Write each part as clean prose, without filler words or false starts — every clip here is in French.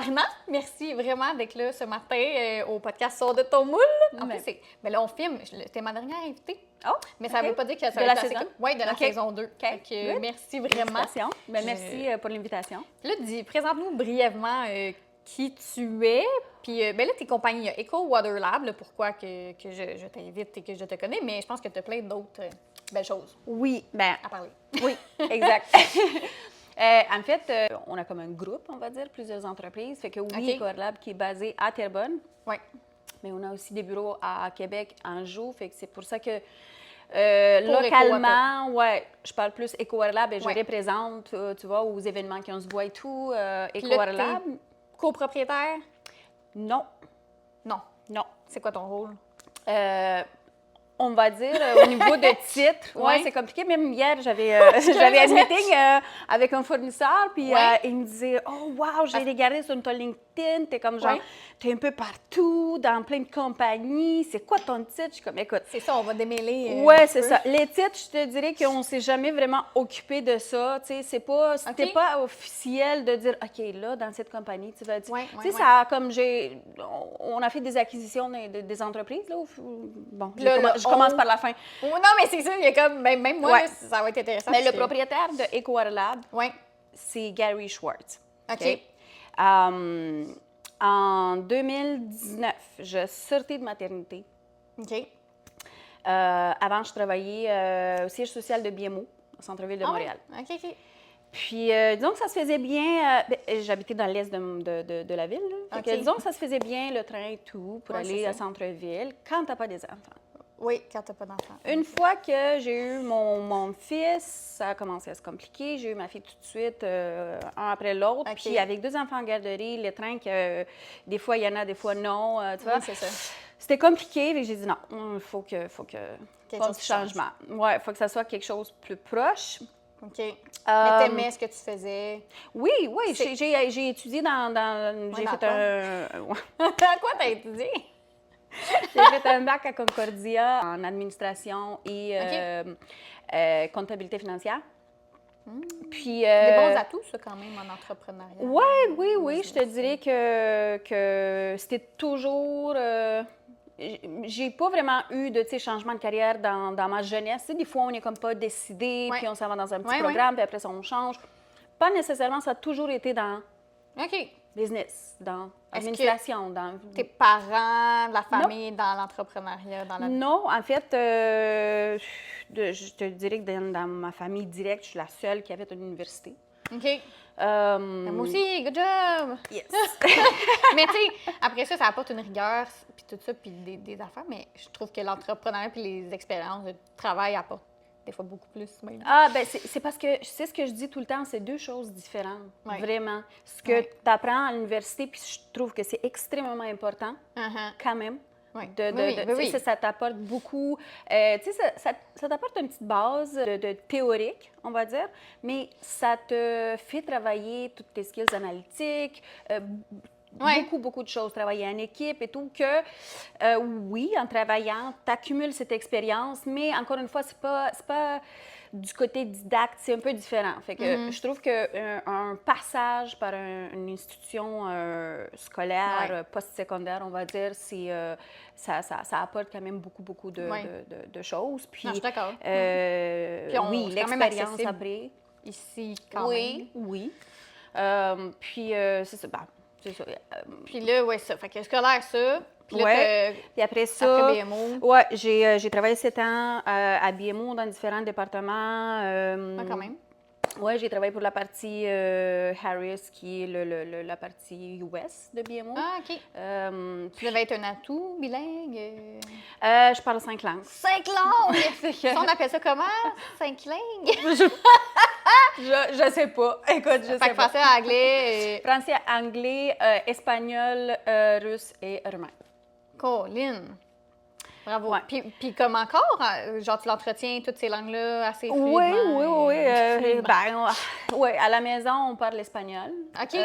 Premièrement, merci vraiment d'être là ce matin au podcast Sors de ton moule. En plus, mais là, on filme. T'es ma dernière invitée. Oh, mais ça ne veut pas dire que ça va de la être saison? Oui, de la saison 2. OK. Merci vraiment. Merci pour l'invitation. Là, présente-nous brièvement qui tu es. Puis là, tes compagnies, il y a Eco Water Lab, là, pourquoi que je t'invite et que je te connais, mais je pense que tu as plein d'autres belles choses à parler. Oui, exact. En fait, on a comme un groupe, on va dire, plusieurs entreprises. Fait que oui, Eco Water Lab qui est basé à Terrebonne. Oui. Mais on a aussi des bureaux à Québec, Anjou. Fait que c'est pour ça que localement, je parle plus Eco Water Lab et je représente, tu vois, aux événements qui on se voit et tout. Eco Water Lab. Copropriétaire? Non. Non. Non. C'est quoi ton rôle? On va dire, au niveau de titre, c'est compliqué. Même hier, j'avais un meeting avec un fournisseur, puis il me disait « Oh, wow, j'ai regardé sur ton LinkedIn, t'es comme genre, t'es un peu partout, dans plein de compagnies. C'est quoi ton titre? » Je suis comme « Écoute. » C'est ça, on va démêler. Oui, c'est ça. Les titres, je te dirais qu'on ne s'est jamais vraiment occupé de ça. Tu sais, c'était pas officiel de dire « OK, là, dans cette compagnie, tu vas dire. » Tu sais, ça, comme on a fait des acquisitions des entreprises, là. Bon, je commence par la fin. Non, mais c'est ça, il y a comme, même moi, là, ça va être intéressant. Mais le propriétaire de Eco Water Lab, c'est Gary Schwartz. OK. En 2019, je sortais de maternité. OK. Avant, je travaillais au siège social de BMO, au centre-ville de Montréal. OK. Puis, disons que ça se faisait bien. J'habitais dans l'est de la ville. Là. Disons que ça se faisait bien, le train et tout, pour aller au centre-ville, quand tu n'as pas des enfants. Oui, quand tu n'as pas d'enfants. Une fois que j'ai eu mon fils, ça a commencé à se compliquer. J'ai eu ma fille tout de suite, un après l'autre. Puis avec 2 enfants en garderie, les trains, des fois il y en a, des fois non. Tu vois? C'est ça. C'était compliqué, et j'ai dit non, il faut que un petit changement. Oui, il faut que ça soit quelque chose de plus proche. OK. Mais t'aimais ce que tu faisais? Oui. J'ai étudié j'ai fait Quoi t'as étudié? J'ai fait un bac à Concordia en administration et comptabilité financière. Puis, des bons atouts, ça, quand même, en entrepreneuriat. Oui. Je te dirais que c'était toujours... j'ai pas vraiment eu de changement de carrière dans ma jeunesse. Des fois, on n'est comme pas décidé, puis on s'en va dans un petit programme, puis après ça, on change. Pas nécessairement, ça a toujours été dans business, dans l'administration. Dans tes parents, la famille, dans l'entrepreneuriat? Non, en fait, je te dirais que dans ma famille directe, je suis la seule qui avait une université. OK. Moi aussi, good job! Yes! Mais tu sais, après ça apporte une rigueur, puis tout ça, puis des affaires, mais je trouve que l'entrepreneuriat puis les expériences de travail apportent des fois beaucoup plus. Même. C'est parce que, c'est ce que je dis tout le temps, c'est 2 choses différentes, vraiment. Ce que tu apprends à l'université, puis je trouve que c'est extrêmement important, quand même. Ça t'apporte beaucoup. Ça t'apporte une petite base de théorique, on va dire, mais ça te fait travailler toutes tes skills analytiques, beaucoup de choses, travailler en équipe et tout, que oui, en travaillant, tu accumules cette expérience, mais encore une fois, c'est pas du côté didacte, c'est un peu différent. Fait que je trouve qu'un passage par une institution scolaire, post-secondaire, on va dire, ça apporte quand même beaucoup de choses. Puis, non, je suis d'accord. Oui, l'expérience après. Ici, quand même. Oui. Puis, c'est ça. C'est ça. Puis là, ça. Fait que scolaire, ça. Puis puis après ça, après BMO. J'ai travaillé 7 ans à BMO dans différents départements. Quand même. Oui, j'ai travaillé pour la partie Harris, qui est la partie US de BMO. Ah, OK. Tu devais être un atout bilingue? Je parle 5 langues. 5 langues? On appelle ça comment? 5 langues? Je sais pas. Écoute, je sais pas. Français, anglais... Français, anglais, espagnol, russe et roumain. Colin! Bravo. Ouais. Puis comme encore, genre tu l'entretiens toutes ces langues-là assez fluidement? Oui. À la maison, on parle l'espagnol. OK.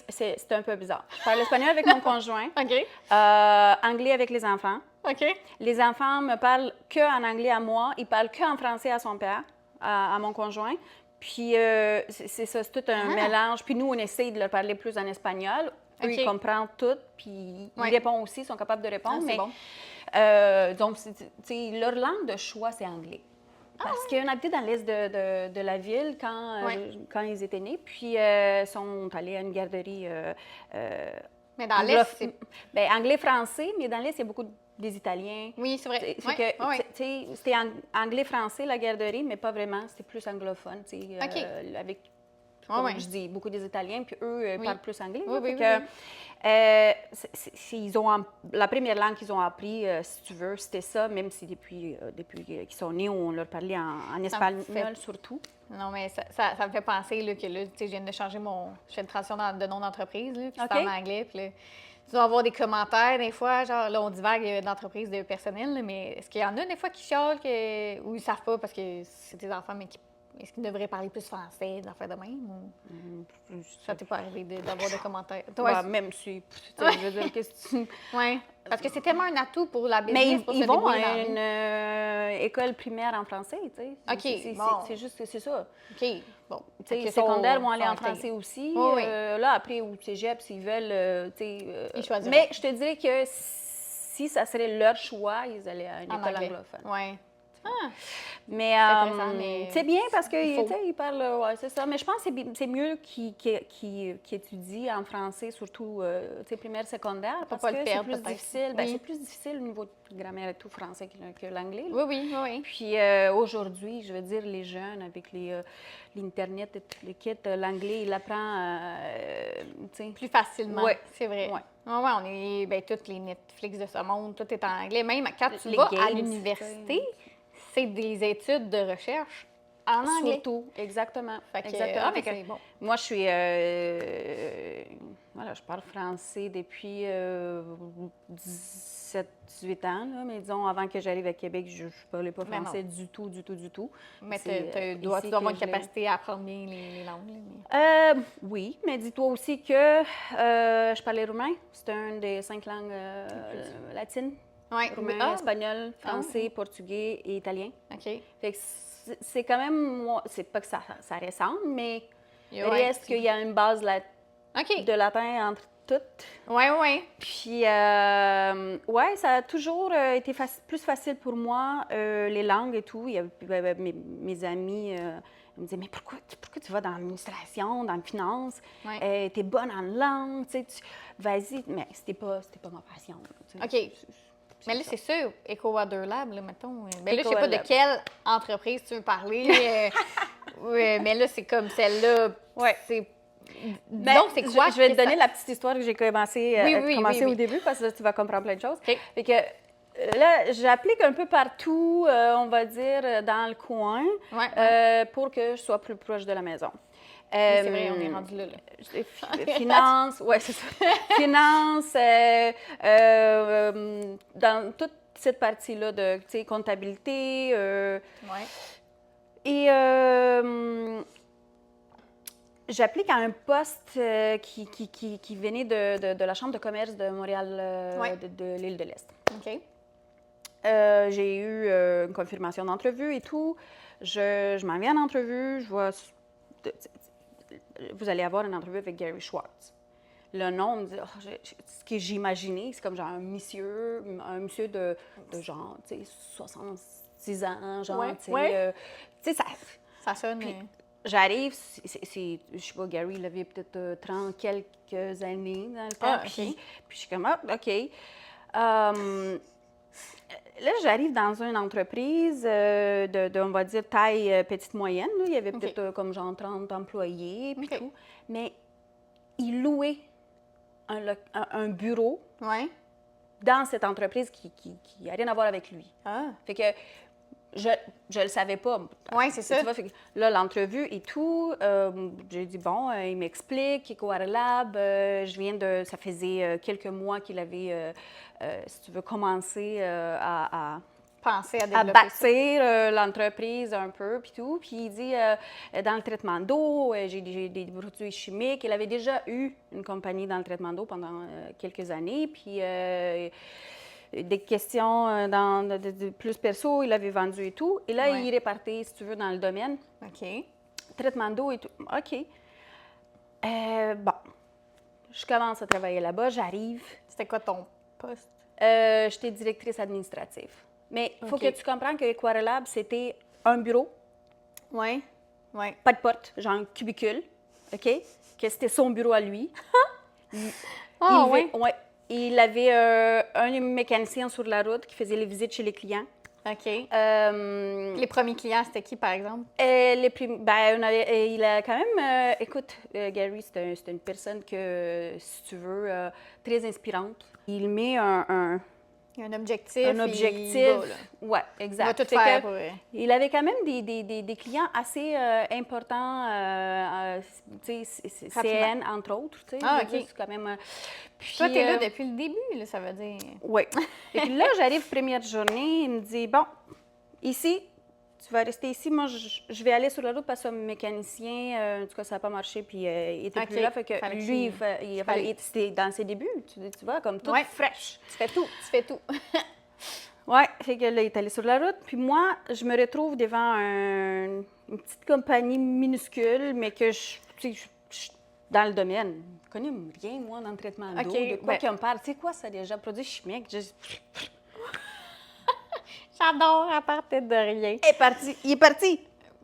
C'est un peu bizarre. Je parle l'espagnol avec mon conjoint. OK. Anglais avec les enfants. OK. Les enfants me parlent qu'en anglais à moi. Ils parlent qu'en français à son père, à mon conjoint. Puis c'est ça, c'est tout un mélange. Puis nous, on essaye de leur parler plus en espagnol. Eux, ils comprennent tout, puis ils répondent aussi, ils sont capables de répondre. C'est bon. Donc, leur langue de choix, c'est anglais. Parce qu'ils ont habité dans l'est de la ville quand ils étaient nés, puis sont allés à une garderie. Mais dans l'est, c'est... Bien, anglais-français, mais dans l'est, il y a beaucoup des Italiens. Oui, c'est vrai. C'était anglais-français, la garderie, mais pas vraiment. C'était plus anglophone, avec, comme je dis, beaucoup des Italiens, puis eux parlent plus anglais. Ils ont la première langue qu'ils ont appris, si tu veux, c'était ça, même si depuis qu'ils sont nés, on leur parlait en espagnol surtout. Non, mais ça me fait penser là, que là, je viens de changer je fais une transition de nom d'entreprise, puis c'est en anglais, puis là, tu dois avoir des commentaires des fois, genre là, on divague d'entreprise de personnel, là, mais est-ce qu'il y en a des fois qui chialent ou ils savent pas parce que c'est des enfants, mais est-ce qu'ils devraient parler plus français, des affaires de même? Ou... Ça t'est pas arrivé d'avoir des commentaires? Toi, même si... Je veux dire, qu'est-ce que tu... Oui, parce que c'est tellement un atout pour la business. Mais ils vont à une école primaire en français, tu sais. OK, c'est juste que c'est ça. OK, bon. Les secondaires vont aller en français aussi. Là, après, au cégep, s'ils veulent, ils choisiront. Mais je te dirais que si ça serait leur choix, ils allaient à une école anglophone. Oui. Mais c'est bien parce qu'ils parlent, c'est ça. Mais je pense que c'est mieux qu'ils étudient en français, surtout primaire, secondaire, parce que c'est plus difficile. C'est plus difficile au niveau de grammaire et tout français que l'anglais. Oui. Puis aujourd'hui, je veux dire, les jeunes, avec l'Internet et tout le kit, l'anglais, ils l'apprennent plus facilement. Oui, c'est vrai. Ouais. On est, toutes les Netflix de ce monde, tout est en anglais. Même quand tu vas à l'université, c'est des études de recherche en anglais. Surtout, exactement. C'est bon. Moi, je suis... je parle français depuis 17-18 ans, là, mais disons, avant que j'arrive à Québec, je ne parlais pas français du tout. Mais tu dois avoir une capacité à apprendre bien les langues. Oui, mais dis-toi aussi que je parlais roumain. C'est une des 5 langues latines. Oui. Roumain, espagnol, français, portugais et italien. OK. Fait que c'est quand même... C'est pas que ça ressemble, mais reste qu'il y a une base de latin entre toutes. Oui. Puis, ça a toujours été plus facile pour moi, les langues et tout. Il y avait mes amis... Ils me disaient, mais pourquoi tu vas dans l'administration, dans la finance? T'es bonne en langue, vas-y. Mais c'était pas ma passion. OK. Mais là, c'est sûr, EcoWater Lab, là, mettons. Mais là, je sais pas de quelle entreprise tu veux parler. Mais là, c'est comme celle-là. C'est... Donc, c'est quoi? Je vais te donner la petite histoire que j'ai commencé au début, parce que tu vas comprendre plein de choses. Okay. Fait que là, j'applique un peu partout, on va dire, dans le coin, pour que je sois plus proche de la maison. C'est vrai, on est rendu là. Finance, c'est ça. Finance, dans toute cette partie-là de comptabilité. Et j'applique à un poste qui venait de la Chambre de commerce de Montréal, de l'île de l'Est. OK. J'ai eu une confirmation d'entrevue et tout. Je m'en viens en entrevue, je vois... Vous allez avoir une entrevue avec Gary Schwartz. Le nom, on me dit, ce que j'imaginais, c'est comme genre un monsieur de genre, 66 ans, genre, ça sonne. Puis, j'arrive, je sais pas, Gary, il avait peut-être 30 quelques années dans le temps. Puis je suis comme, OK. Là, j'arrive dans une entreprise de, on va dire, taille petite-moyenne. Il y avait peut-être comme genre 30 employés, puis tout. Mais il louait un bureau dans cette entreprise qui n'a rien à voir avec lui. Fait que je le savais pas. Oui, c'est ça. Tu vois, fait que là, l'entrevue et tout, j'ai dit, bon, il m'explique, EcoWater Lab, ça faisait quelques mois qu'il avait, si tu veux, commencé à penser à bâtir l'entreprise un peu, puis tout. Puis il dit, dans le traitement d'eau, j'ai des produits chimiques. Il avait déjà eu une compagnie dans le traitement d'eau pendant quelques années, puis... des questions de plus perso, il avait vendu et tout. Et là, il est reparti, si tu veux, dans le domaine. OK. traitement d'eau et tout. OK. Bon, je commence à travailler là-bas, j'arrive. C'était quoi ton poste? J'étais directrice administrative. Mais il faut que tu comprennes que Aquarelab, c'était un bureau. Oui. Pas de porte, genre un cubicule. OK? Que c'était son bureau à lui. Il avait un mécanicien sur la route qui faisait les visites chez les clients. OK. Les premiers clients, c'était qui, par exemple? Il a quand même... écoute, Gary, c'est une personne que, si tu veux, très inspirante. Il met un objectif. Oui, exact. Il va tout faire pour... Il avait quand même des clients assez importants, CN, entre autres. OK. C'est quand même... Puis, toi, tu es là depuis le début, là, ça veut dire. Oui. Et puis là, j'arrive première journée, il me dit, bon, ici, tu vas rester ici. Moi, je vais aller sur la route parce que mon mécanicien, en tout cas, ça n'a pas marché, puis il était plus là. Fait que lui, c'était dans ses débuts, tu vois, comme tout fraîche. Tu fais tout. Oui, fait que là, il est allé sur la route. Puis moi, je me retrouve devant une petite compagnie minuscule, mais que je dans le domaine. Je connais rien, moi, dans le traitement d'eau. De quoi qu'on me parle. Tu sais quoi, ça, déjà, produits chimiques. J'adore, à partir de rien. Il est parti.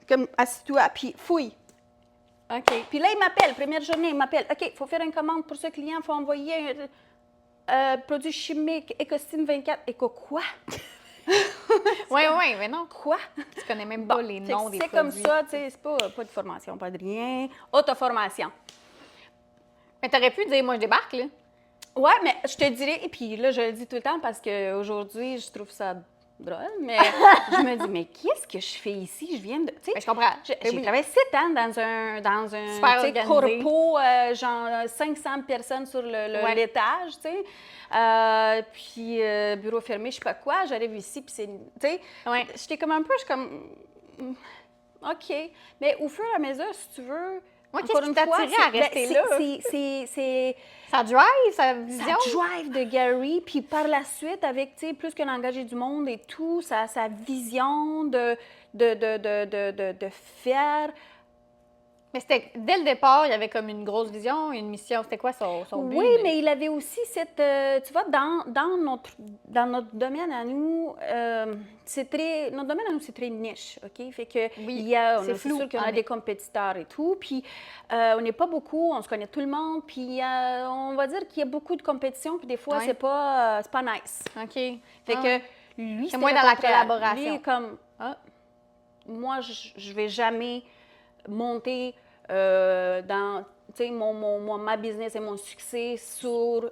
Comme, assis-toi, puis fouille. OK. Puis là, il m'appelle. Première journée, il m'appelle. OK, il faut faire une commande pour ce client. Il faut envoyer produits chimiques, Ecostine 24. Éco quoi? Oui, mais non. Quoi? Tu connais même pas les noms des produits. C'est comme ça, tu sais, c'est pas de formation, pas de rien. Auto-formation. Mais t'aurais pu dire, moi, je débarque, là. Ouais, mais je te dirais, et puis là, je le dis tout le temps parce qu'aujourd'hui, je trouve ça drôle, mais je me dis, mais qu'est-ce que je fais ici? Je viens de. Mais je comprends. J'ai travaillé 7 ans dans un corpo, genre 500 personnes sur l'étage, tu sais. Puis bureau fermé, je sais pas quoi. J'arrive ici, puis c'est. Tu sais, j'étais comme un peu, je suis comme. OK. Mais au fur et à mesure, si tu veux. Moi, qu'est-ce qui t'a attiré à rester là? C'est sa drive, sa vision. Sa drive de Gary, puis par la suite, avec, tu sais, plus qu'un engagé du monde et tout, sa vision de faire. Mais c'était, dès le départ, il y avait comme une grosse vision, une mission. C'était quoi son but? Oui, mais il avait aussi cette... tu vois, dans notre domaine à nous, notre domaine à nous, c'est très niche, OK? Fait que c'est sûr qu'on a des compétiteurs et tout, puis on n'est pas beaucoup, on se connaît tout le monde, puis on va dire qu'il y a beaucoup de compétition, puis des fois, c'est pas nice. OK. Fait que lui, c'est moins dans la collaboration. Lui, comme, moi, je vais jamais monter dans ma business et mon succès sur...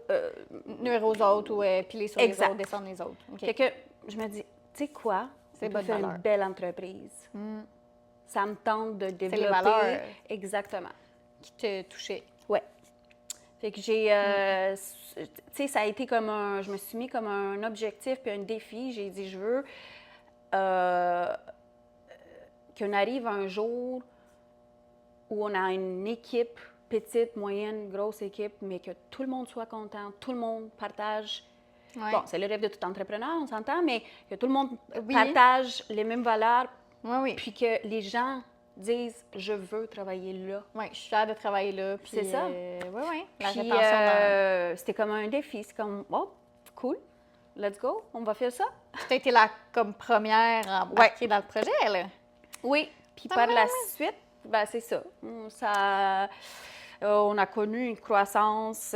nuire aux autres ou piler sur les autres, descendre les autres. Okay. Fait que je me dis, tu sais quoi? C'est faire une belle entreprise. Ça me tente de développer... C'est les valeurs. Exactement. Qui te touchaient. Oui. Fait que j'ai... tu sais, ça a été comme un... Je me suis mis comme un objectif puis un défi. J'ai dit, je veux qu'on arrive un jour où on a une équipe, petite, moyenne, grosse équipe, mais que tout le monde soit content, tout le monde partage. Ouais. Bon, c'est le rêve de tout entrepreneur, on s'entend, mais que tout le monde partage les mêmes valeurs, puis que les gens disent « je veux travailler là ». Oui, je suis fière de travailler là. C'est ça. Oui. Puis c'était comme un défi, c'est comme « oh, cool, let's go, on va faire ça ». Tu as été là comme première embarquée dans le projet, là. Oui, puis par la suite, ben, c'est ça. On a connu une croissance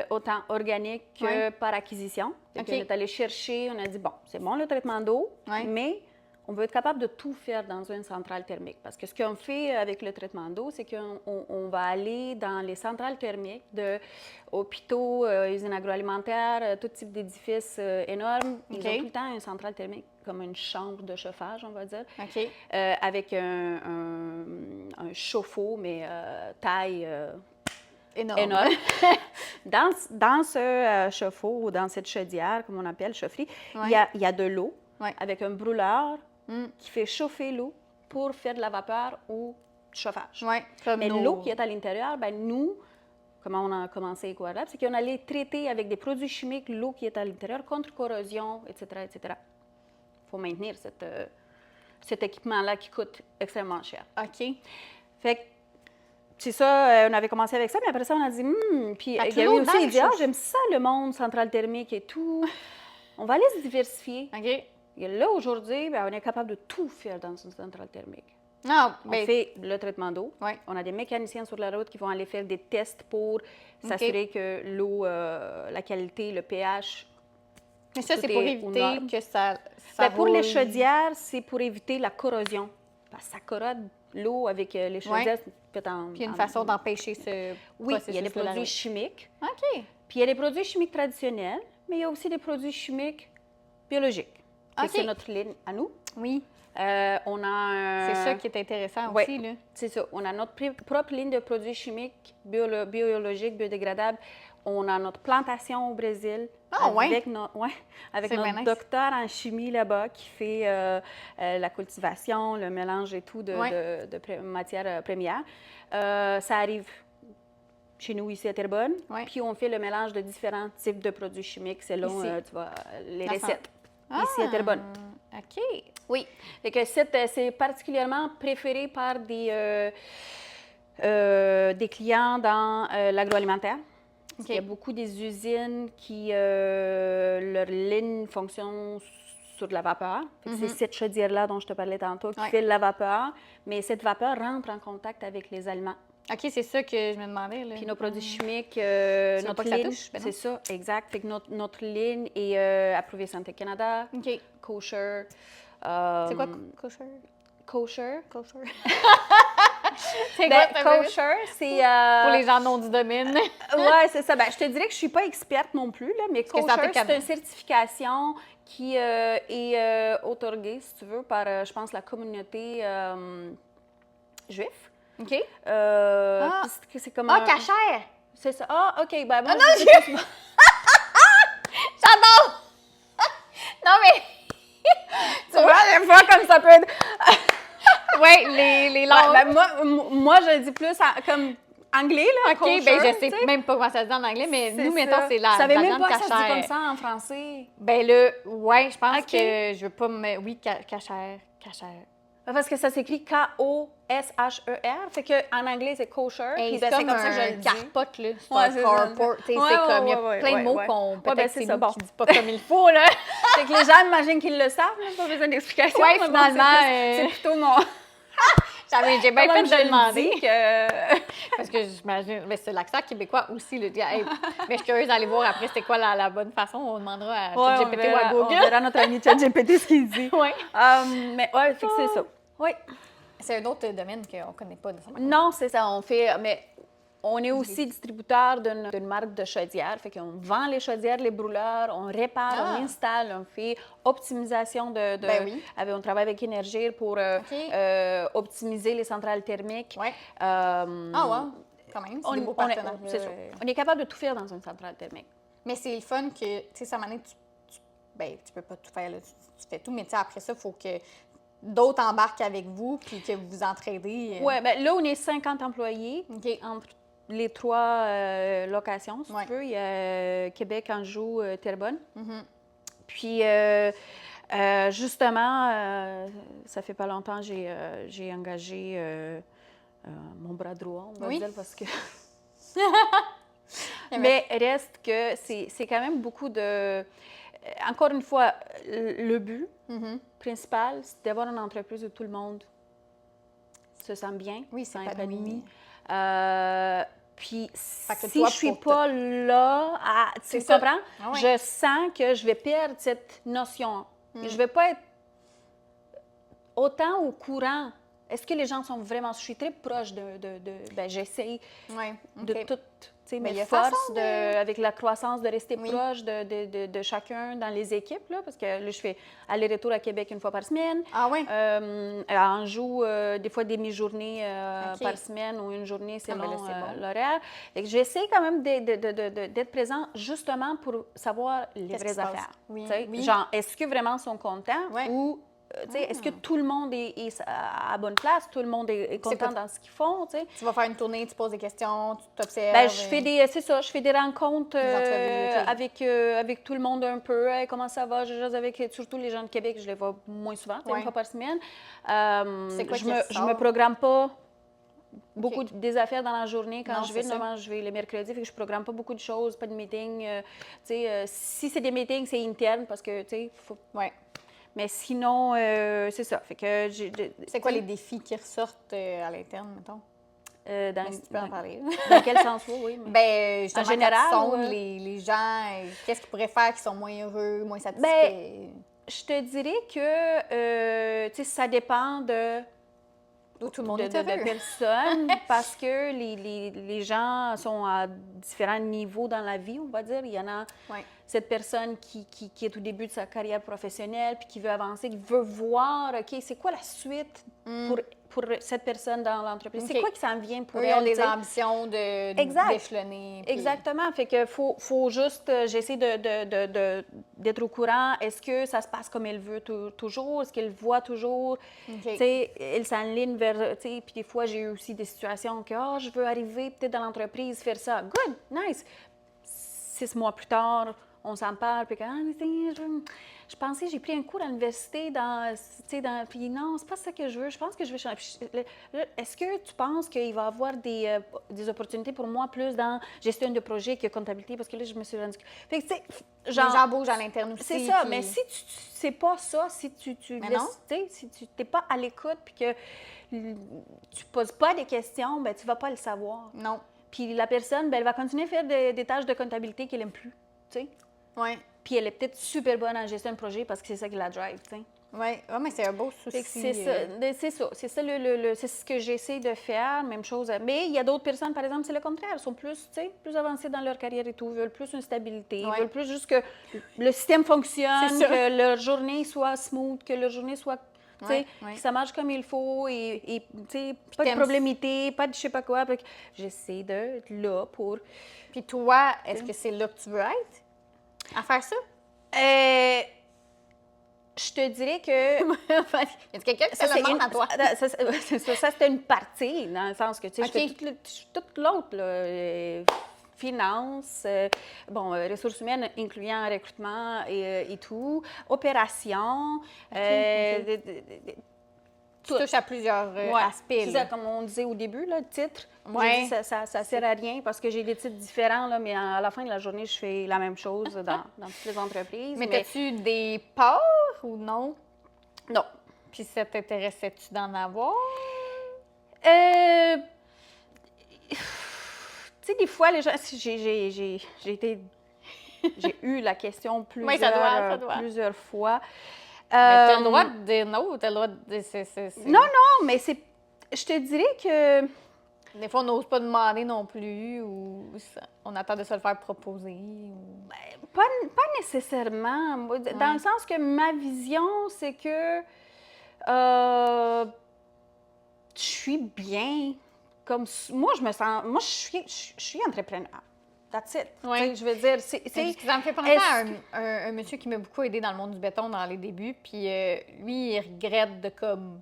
autant organique que par acquisition. On est allé chercher, on a dit, bon, c'est bon le traitement d'eau, mais on veut être capable de tout faire dans une centrale thermique. Parce que ce qu'on fait avec le traitement d'eau, c'est qu'on va aller dans les centrales thermiques d'hôpitaux, usines agroalimentaires, tout type d'édifices énormes. Ils ont tout le temps une centrale thermique, comme une chambre de chauffage, on va dire, avec un chauffe-eau, mais taille énorme. Dans ce chauffe-eau ou dans cette chaudière, comme on appelle, chaufferie, il y a de l'eau avec un brûleur qui fait chauffer l'eau pour faire de la vapeur ou du chauffage. Mais l'eau qui est à l'intérieur, ben nous, comment on a commencé Aquarelab, c'est qu'on allait traiter avec des produits chimiques l'eau qui est à l'intérieur contre corrosion, etc., etc. Il faut maintenir cet équipement-là qui coûte extrêmement cher. OK. Fait que c'est ça, on avait commencé avec ça, mais après ça, on a dit, puis Gary aussi, il dit, j'aime ça, le monde central thermique et tout. On va aller se diversifier. OK. Et là, aujourd'hui, on est capable de tout faire dans une centrale thermique. On fait le traitement d'eau. Ouais. On a des mécaniciens sur la route qui vont aller faire des tests pour s'assurer que l'eau, la qualité, le pH. Mais ça, c'est pour éviter que ça pour les chaudières, c'est pour éviter la corrosion. Parce que ça corrode l'eau avec les chaudières. Puis il y a une façon d'empêcher ce processus. Il y a des produits chimiques. OK. Puis il y a des produits chimiques traditionnels, mais il y a aussi des produits chimiques biologiques. Okay. C'est notre ligne à nous. Oui. On a C'est ça qui est intéressant aussi, là. C'est ça. On a notre propre ligne de produits chimiques, biologiques, biodégradables. On a notre plantation au Brésil. Avec notre docteur en chimie là-bas qui fait la cultivation, le mélange et tout de matières premières. Ça arrive chez nous ici à Terrebonne. Puis on fait le mélange de différents types de produits chimiques selon les recettes. Ici à Terrebonne. OK. Oui. Fait que c'est particulièrement préféré par des clients dans l'agroalimentaire. Okay. Il y a beaucoup des usines qui, leur ligne fonctionne sur de la vapeur. C'est cette chaudière-là dont je te parlais tantôt qui fait de la vapeur, mais cette vapeur rentre en contact avec les aliments. OK, c'est ça que je me demandais. Là. Puis nos produits chimiques, notre ligne, c'est ça, exact. Fait que notre ligne est approuvée Santé Canada, kosher. C'est quoi kosher? Kosher. C'est kosher, c'est... Pour les gens non du domaine. Oui, c'est ça. Je te dirais que je ne suis pas experte non plus, là, mais kosher, c'est une certification qui est outorgée, si tu veux, par, je pense, la communauté juive. OK. C'est comme cachère! C'est ça. Ah, OK. Moi, J'adore! Non, mais... tu vois, des fois, comme ça peut être... Oui, les langues. Moi, je le dis plus comme anglais, là. OK, je sais même pas comment ça se dit en anglais, mais nous, mettons, c'est la viande cachère. Tu savais même pas que ça se dit comme ça en français? Je pense que je veux pas me... Oui, cachère. Parce que ça s'écrit K-O-S-H-E-R. Fait qu'en anglais, c'est kosher. Puis c'est comme ça que je le dis. Carpote, là. C'est carport. C'est comme, il y a plein de mots qu'on peut-être c'est nous qui dit pas comme il faut, là. C'est que les gens imaginent qu'ils le savent, là, pas besoin d'explication. Oui, finalement. C'est plutôt mon... J'ai bien fait de demander. Parce que j'imagine... Mais c'est l'accent québécois aussi, le dire. Hey, mais je suis curieuse d'aller voir après c'était quoi la bonne façon. On demandera à ChatGPT ou à Google. On verra notre ami ChatGPT ce qu'il dit. Oui. Mais c'est ça. Oui. C'est un autre domaine qu'on ne connaît pas nécessairement. Non, c'est ça. On fait... Mais on est aussi distributeur d'une marque de chaudières. Fait qu'on vend les chaudières, les brûleurs, on répare, on installe, on fait optimisation on travaille avec Énergir pour optimiser les centrales thermiques. Oui. Wow! Quand même, c'est des beaux partenaires. On est capable de tout faire dans une centrale thermique. Mais c'est le fun que, tu sais, ça m'en est... tu peux pas tout faire, là, tu fais tout, mais après ça, il faut que d'autres embarquent avec vous puis que vous vous entraidez. Oui, là, on est 50 employés entre les 3 locations, si tu veux. Il y a Québec, Anjou, Terrebonne. Puis, justement, ça fait pas longtemps, j'ai engagé mon bras droit, on va dire, parce que... Mais reste que c'est quand même beaucoup de... Encore une fois, le but principal, c'est d'avoir une entreprise où tout le monde se sent bien, c'est épanoui. Puis si je ne suis pas là, tu comprends? Je sens que je vais perdre cette notion. Je ne vais pas être autant au courant. Est-ce que les gens sont vraiment... Je suis très proche j'essaie de toutes mes forces, avec la croissance, de rester proche de chacun dans les équipes, là, parce que là, je fais aller-retour à Québec une fois par semaine. À Anjou, des fois des mi-journées par semaine ou une journée selon l'horaire. J'essaie quand même d'être présent justement pour savoir les vraies affaires. Genre, est-ce que vraiment ils sont contents ou... Est-ce que tout le monde est à bonne place? Tout le monde est content dans ce qu'ils font? Tu vas faire une tournée, tu poses des questions, tu t'observes? Je fais des rencontres avec tout le monde un peu. Hey, comment ça va? Je jase avec surtout les gens de Québec, je les vois moins souvent, une fois par semaine. C'est quoi je me programme pas beaucoup des affaires dans la journée quand je vais. Normalement, je vais les mercredis, fait que je programme pas beaucoup de choses, pas de meetings. Si c'est des meetings, c'est interne parce que, tu sais, faut... Ouais. Mais sinon, c'est ça. Fait que c'est quoi les défis qui ressortent à l'interne, mettons? Si tu peux en parler. Dans quel sens, oui? Mais... justement, en général, les gens, qu'est-ce qu'ils pourraient faire qui sont moins heureux, moins satisfaits? Je te dirais que ça dépend de tout le monde est heureux. De personnes parce que les gens sont à différents niveaux dans la vie, on va dire. Il y en a cette personne qui est au début de sa carrière professionnelle puis qui veut avancer, qui veut voir, OK, c'est quoi la suite pour cette personne dans l'entreprise? C'est quoi qui s'en vient pour elle? Ils ont des ambitions d'échelonner. Puis... Exactement. Fait que faut juste, j'essaie d'être au courant. Est-ce que ça se passe comme elle veut toujours? Est-ce qu'elle voit toujours? Tu sais, elle s'enligne vers, tu sais, puis des fois, j'ai eu aussi des situations que, je veux arriver peut-être dans l'entreprise, faire ça. Good, nice. 6 mois plus tard, on s'en parle, puis je pensais, j'ai pris un cours à l'université puis non, c'est pas ça que je veux. Je pense que je veux changer. Est-ce que tu penses qu'il va y avoir des opportunités pour moi plus dans gestion de projet que comptabilité? Parce que là, je me suis rendu... Fait que, tu sais, les gens bougent à l'interne aussi. C'est ça, mais si tu sais pas ça, si tu laisses, si tu n'es pas à l'écoute, puis que tu poses pas des questions, ben tu vas pas le savoir. Non. Puis la personne, ben, elle va continuer à faire des tâches de comptabilité qu'elle n'aime plus, tu sais. Oui. Puis elle est peut-être super bonne en gestion de projet parce que c'est ça qui la drive, tu sais. Oui, mais c'est un beau souci. C'est ça, c'est ce que j'essaie de faire, même chose. Mais il y a d'autres personnes, par exemple, c'est le contraire, elles sont plus avancées dans leur carrière et tout, veulent plus une stabilité, veulent plus juste que le système fonctionne, que leur journée soit smooth, que leur journée soit... que ça marche comme il faut et pas de problémité, pas de je sais pas quoi. J'essaie d'être là pour... Puis toi, est-ce que c'est là que tu veux être? À faire ça? Je te dirais que... y a quelqu'un qui se demande à toi? Ça, c'était une partie, dans le sens que, tu sais, je fais toute l'autre, là. Finance, ressources humaines, incluant recrutement et tout, opérations, tu touches à plusieurs aspects. C'est ça, comme on disait au début, le titre. Ouais. Dit, ça sert à rien parce que j'ai des titres différents, là, mais à la fin de la journée, je fais la même chose dans toutes les entreprises. Mais as-tu des parts ou non? Non. Puis ça t'intéressait-tu d'en avoir? Tu sais, des fois, les gens... J'ai eu la question plusieurs fois. Mais tu as le droit de dire non ou tu as le droit de dire... Non, mais c'est... Je te dirais que... Des fois, on n'ose pas demander non plus ou on attend de se le faire proposer. Pas nécessairement. Dans le sens que ma vision, c'est que je suis bien. Comme moi, je me sens... Moi, je suis entrepreneur. That's it. Oui. Je veux dire, ça me fait penser à un monsieur qui m'a beaucoup aidé dans le monde du béton dans les débuts. Puis lui, il regrette de comme...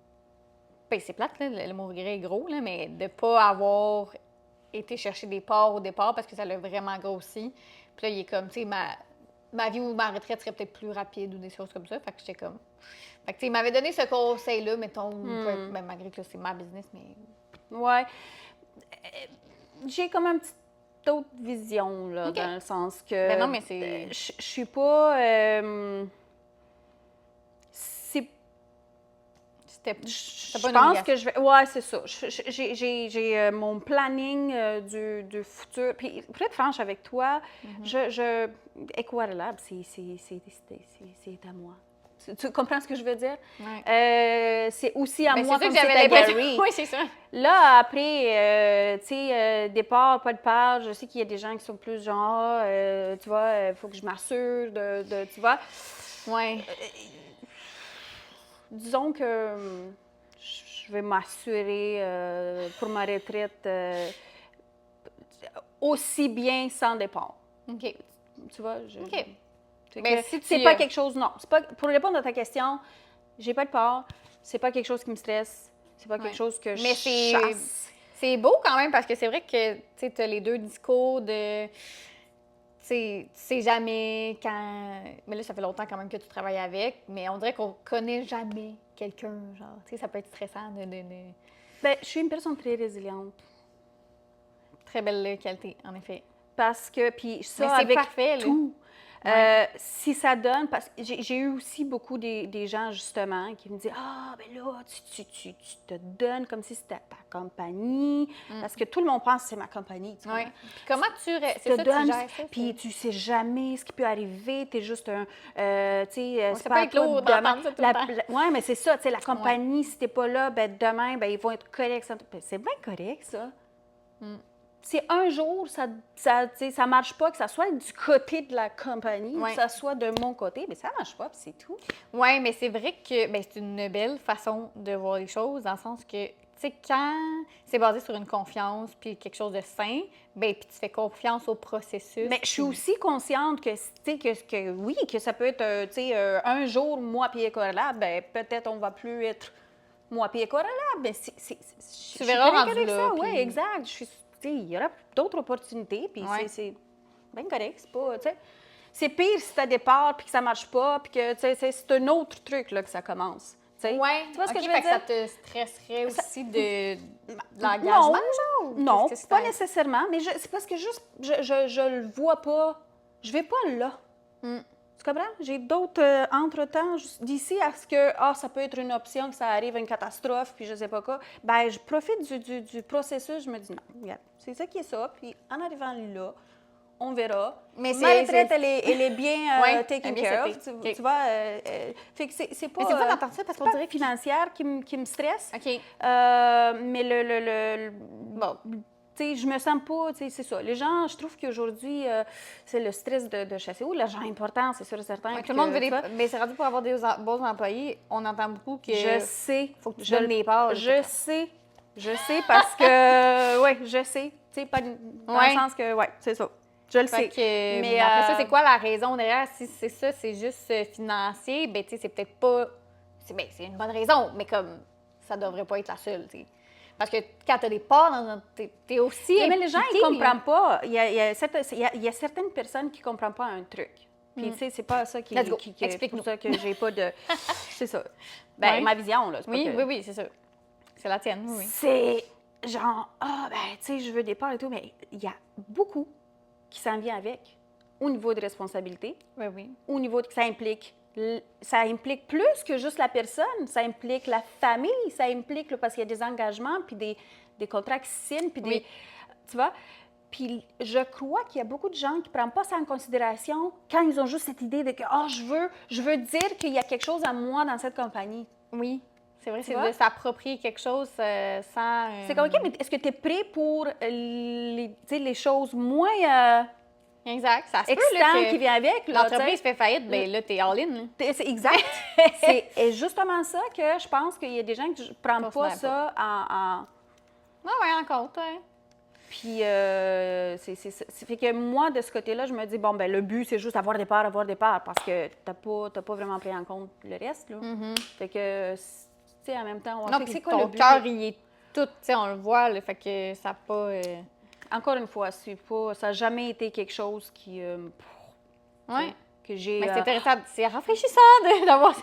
Ben, c'est plate, là, le mot regret est gros, là, mais de ne pas avoir été chercher des parts au départ parce que ça l'a vraiment grossi. Puis là, il est comme, tu sais, ma vie ou ma retraite serait peut-être plus rapide ou des choses comme ça. Fait que j'étais comme... Fait que, tu sais, il m'avait donné ce conseil-là, mettons, ben, malgré que là, c'est ma business, mais... Ouais. J'ai comme un petit autre vision, là, dans le sens que... Ben non, mais c'est... Je suis pas... Je pense que je vais... Ouais, c'est ça. J'ai mon planning du futur. Puis, pour être franche avec toi, Equalab, c'est à moi. Tu comprends ce que je veux dire? Ouais. C'est aussi à moi comme c'est à Gary. Oui, c'est ça. Là, après, tu sais, départ, pas de part, je sais qu'il y a des gens qui sont plus genre, tu vois, il faut que je m'assure tu vois. Oui. Disons que je vais m'assurer pour ma retraite aussi bien sans départ. OK. Tu vois? OK. Mais si c'est pas quelque chose, non. C'est pas, pour répondre à ta question, j'ai pas de part, c'est pas quelque chose qui me stresse, c'est pas quelque chose que je chasse. C'est beau quand même parce que c'est vrai que tu as les deux discours de... Tu sais jamais quand... Mais là, ça fait longtemps quand même que tu travailles avec, mais on dirait qu'on connaît jamais quelqu'un, genre. Tu sais, ça peut être stressant de... Bien, je suis une personne très résiliente. Très belle qualité, en effet. Parce que, puis ça, c'est avec parfait, tout, ouais. si ça donne, parce que j'ai eu aussi beaucoup des gens, justement, qui me disent « Ah, ben là, tu te donnes comme si c'était ta compagnie. Parce que tout le monde pense que c'est ma compagnie. Oui. Puis comment tu gères ça? Puis tu sais jamais ce qui peut arriver. Tu es juste un... tu sais, c'est pas lourd d'entendre ça tout le temps. Oui, mais c'est ça. Tu sais, la compagnie, si t'es pas là, ben demain, ben ils vont être corrects. C'est bien correct, ça. Si un jour, ça marche pas, que ça soit du côté de la compagnie, que ça soit de mon côté, bien, ça marche pas, puis c'est tout. Oui, mais c'est vrai que c'est une belle façon de voir les choses, dans le sens que, tu sais, quand c'est basé sur une confiance, puis quelque chose de sain, bien, puis tu fais confiance au processus. Mais je suis aussi consciente que, tu sais, que oui, que ça peut être, tu sais, un jour, moi puis Ecolab, bien, peut-être on va plus être moi puis Ecolab, mais tu verras rendu avec là, ça, puis... oui, exact. Il y aura d'autres opportunités, puis c'est bien correct. C'est pas, tu sais, c'est pire si tu as départ puis que ça marche pas, puis que, tu sais, c'est un autre truc là, que ça commence. Oui, tu vois ce que je veux dire? Ça te stresserait aussi de l'engagement, genre? Non, pas nécessairement, mais c'est parce que juste, je le vois pas, je vais pas là. Tu comprends? J'ai d'autres entre-temps, d'ici à ce que, ça peut être une option, que ça arrive à une catastrophe, puis je sais pas quoi, ben je profite du processus, je me dis non, regarde, c'est ça qui est ça, puis en arrivant là, on verra. Mais ma retraite, elle est bien taken care of, tu vois. Fait que c'est pas... Mais c'est pas d'entendre ça, parce qu'on dirait financière qui me stresse. OK. Mais bon... Tu sais, je me sens pas, tu sais, c'est ça. Les gens, je trouve qu'aujourd'hui, c'est le stress de chasser. Ou l'argent important, c'est sûr et certain. Tout le monde veut mais c'est rendu pour avoir des bons employés. On entend beaucoup que... Je sais. Faut que tu donnes les parts. Je sais parce que... oui, je sais. Tu sais, pas dans le sens que... Oui, c'est ça. Je le sais. Mais après ça, c'est quoi la raison derrière? Si c'est ça, c'est juste financier, ben tu sais, c'est peut-être pas... C'est une bonne raison, mais comme ça devrait pas être la seule, tu sais. Parce que quand tu as des parts, t'es aussi. Mais les gens, ils ne comprennent pas. Il y a certaines personnes qui ne comprennent pas un truc. Puis, tu sais, c'est pas ça qui. Explique-nous. C'est pour ça que j'ai pas de. C'est ça. Ben, ma vision, là. Oui, c'est ça. C'est la tienne, oui. C'est genre, tu sais, je veux des parts et tout, mais il y a beaucoup qui s'en vient avec. Au niveau de responsabilité. Oui. Au niveau de. Ça implique plus que juste la personne, ça implique la famille, ça implique, parce qu'il y a des engagements, puis des contrats qui signent, puis tu vois? Puis je crois qu'il y a beaucoup de gens qui ne prennent pas ça en considération quand ils ont juste cette idée de que, je veux dire qu'il y a quelque chose à moi dans cette compagnie. Oui, c'est vrai, c'est de s'approprier quelque chose sans... C'est comme, OK, mais est-ce que tu es prêt pour les choses moins... Exact, ça se peut qui vient avec. L'entreprise fait faillite, bien là, t'es all-in. C'est exact. C'est justement ça que je pense qu'il y a des gens qui ne prennent pas ça en... Oui, en compte, oui. Puis, c'est fait que moi, de ce côté-là, je me dis, bon, ben le but, c'est juste avoir des parts, parce que t'as pas vraiment pris en compte le reste, là. Fait que, tu sais, en même temps, on sait c'est quoi le but. Ton cœur, il est tout, tu sais, on le voit, là, fait que ça n'a pas... Encore une fois, ça n'a jamais été quelque chose qui... que j'ai... Mais c'est intéressant, c'est rafraîchissant d'avoir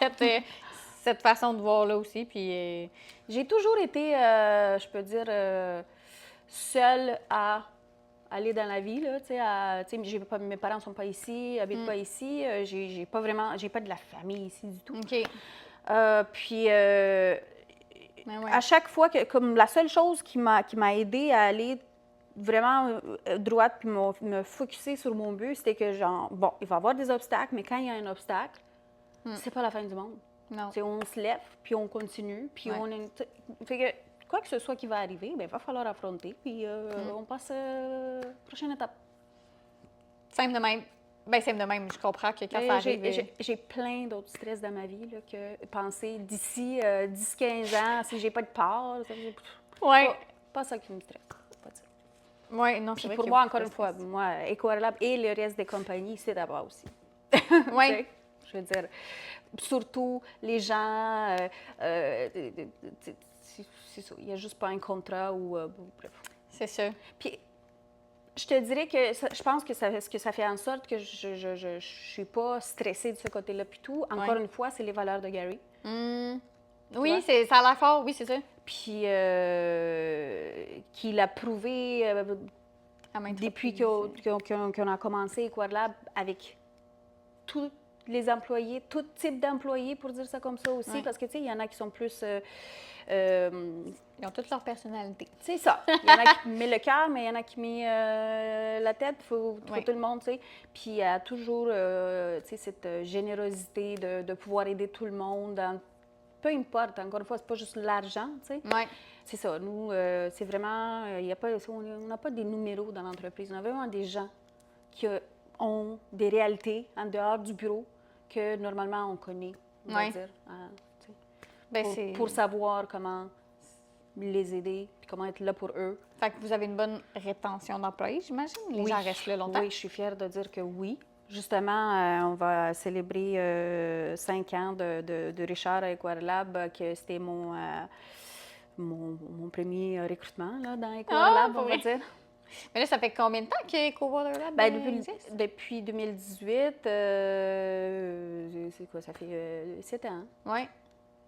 cette façon de voir là aussi, puis... J'ai toujours été, je peux dire, seule à aller dans la vie, là, tu sais, mes parents ne sont pas ici, habitent pas ici, j'ai pas de la famille ici du tout. OK. Puis... à chaque fois, comme la seule chose qui m'a aidée à aller vraiment droite puis me focusser sur mon but, c'était que, genre, bon, il va y avoir des obstacles, mais quand il y a un obstacle, c'est pas la fin du monde. Non. On se lève, puis on continue, puis fait que quoi que ce soit qui va arriver, bien, il va falloir affronter, puis on passe à la prochaine étape. Simple de même. Bien, simple de même. Je comprends que quand ça arrive... J'ai plein d'autres stress dans ma vie, là, que penser d'ici 10-15 ans, si j'ai pas de part, pas ça qui me stresse. Oui, non, c'est vrai. Pour moi, encore une fois, moi, Ecolab et le reste des compagnies, c'est d'abord aussi. Oui. Je veux dire, surtout les gens, c'est ça, il n'y a juste pas un contrat ou bref. C'est ça. Puis, je te dirais que je pense que ça fait en sorte que je suis pas stressée de ce côté-là. Puis tout, encore une fois, c'est les valeurs de Gary. Oui, ça a l'air fort, oui, c'est ça. Puis qu'il a prouvé depuis qu'on a commencé EcoWater Lab avec tous les employés, tout type d'employés, pour dire ça comme ça aussi, parce que, tu sais, il y en a qui sont plus... ils ont toute leur personnalité. C'est ça. Il y en a qui met le cœur, mais il y en a qui met la tête. Il faut tout le monde, tu sais. Puis il y a toujours, tu sais, cette générosité de pouvoir aider tout le monde. Peu importe, encore une fois, c'est pas juste l'argent, tu sais. Oui. C'est ça. Nous, c'est vraiment... on n'a pas des numéros dans l'entreprise. On a vraiment des gens qui ont des réalités en dehors du bureau que normalement on connaît, on va dire. Pour savoir comment les aider et comment être là pour eux. Fait que vous avez une bonne rétention d'employés, j'imagine? Les gens restent là longtemps? Oui, je suis fière de dire que oui. Justement, on va célébrer 5 ans de Richard à EcoWater Lab, que c'était mon premier recrutement là, dans EcoWater Lab, on va dire. Mais là, ça fait combien de temps que EcoWater Lab existe? Depuis 2018, c'est quoi, ça fait 7 ans. Oui.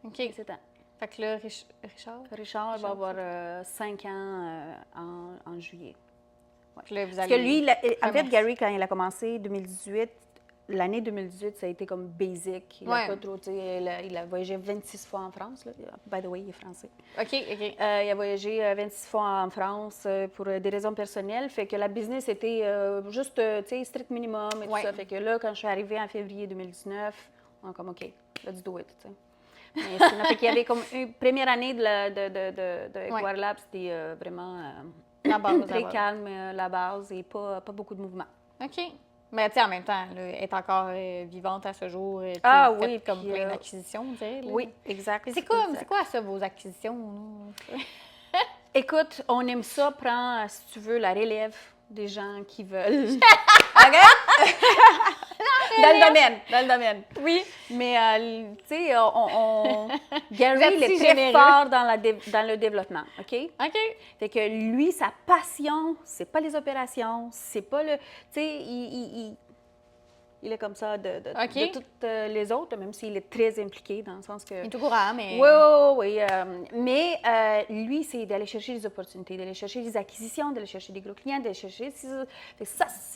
OK. 7 ans. Fait que là, Richard va avoir 5 ans en juillet. Ouais. Puis là, vous parce que lui, en fait, Gary, quand il a commencé 2018, l'année 2018, ça a été comme basic. Il a pas trop, il a voyagé 26 fois en France. Là. By the way, il est français. OK. Il a voyagé 26 fois en France pour des raisons personnelles. Fait que la business était juste, tu sais, strict minimum et tout ça. Fait que là, quand je suis arrivée en février 2019, on a comme, OK, let's do it, tu sais. Fait qu'il y avait comme une première année de EcoWater Lab, c'était vraiment très calme, la base, et pas beaucoup de mouvement. OK. Mais tu sais, en même temps, elle est encore vivante à ce jour. Oui. Comme plein d'acquisitions, on dirait. Oui, exact. C'est quoi ça, vos acquisitions? Écoute, on aime ça, prends, si tu veux, la relève des gens qui veulent. Dans le domaine. Oui. Mais, tu sais, Gary, il est très fort dans le développement, OK? OK. Fait que lui, sa passion, c'est pas les opérations, c'est pas le... Tu sais, il est comme ça de toutes les autres, même s'il est très impliqué dans le sens que... Il est tout courant, mais... Oui. Mais lui, c'est d'aller chercher des opportunités, d'aller chercher des acquisitions, d'aller chercher des gros clients, d'aller chercher... C'est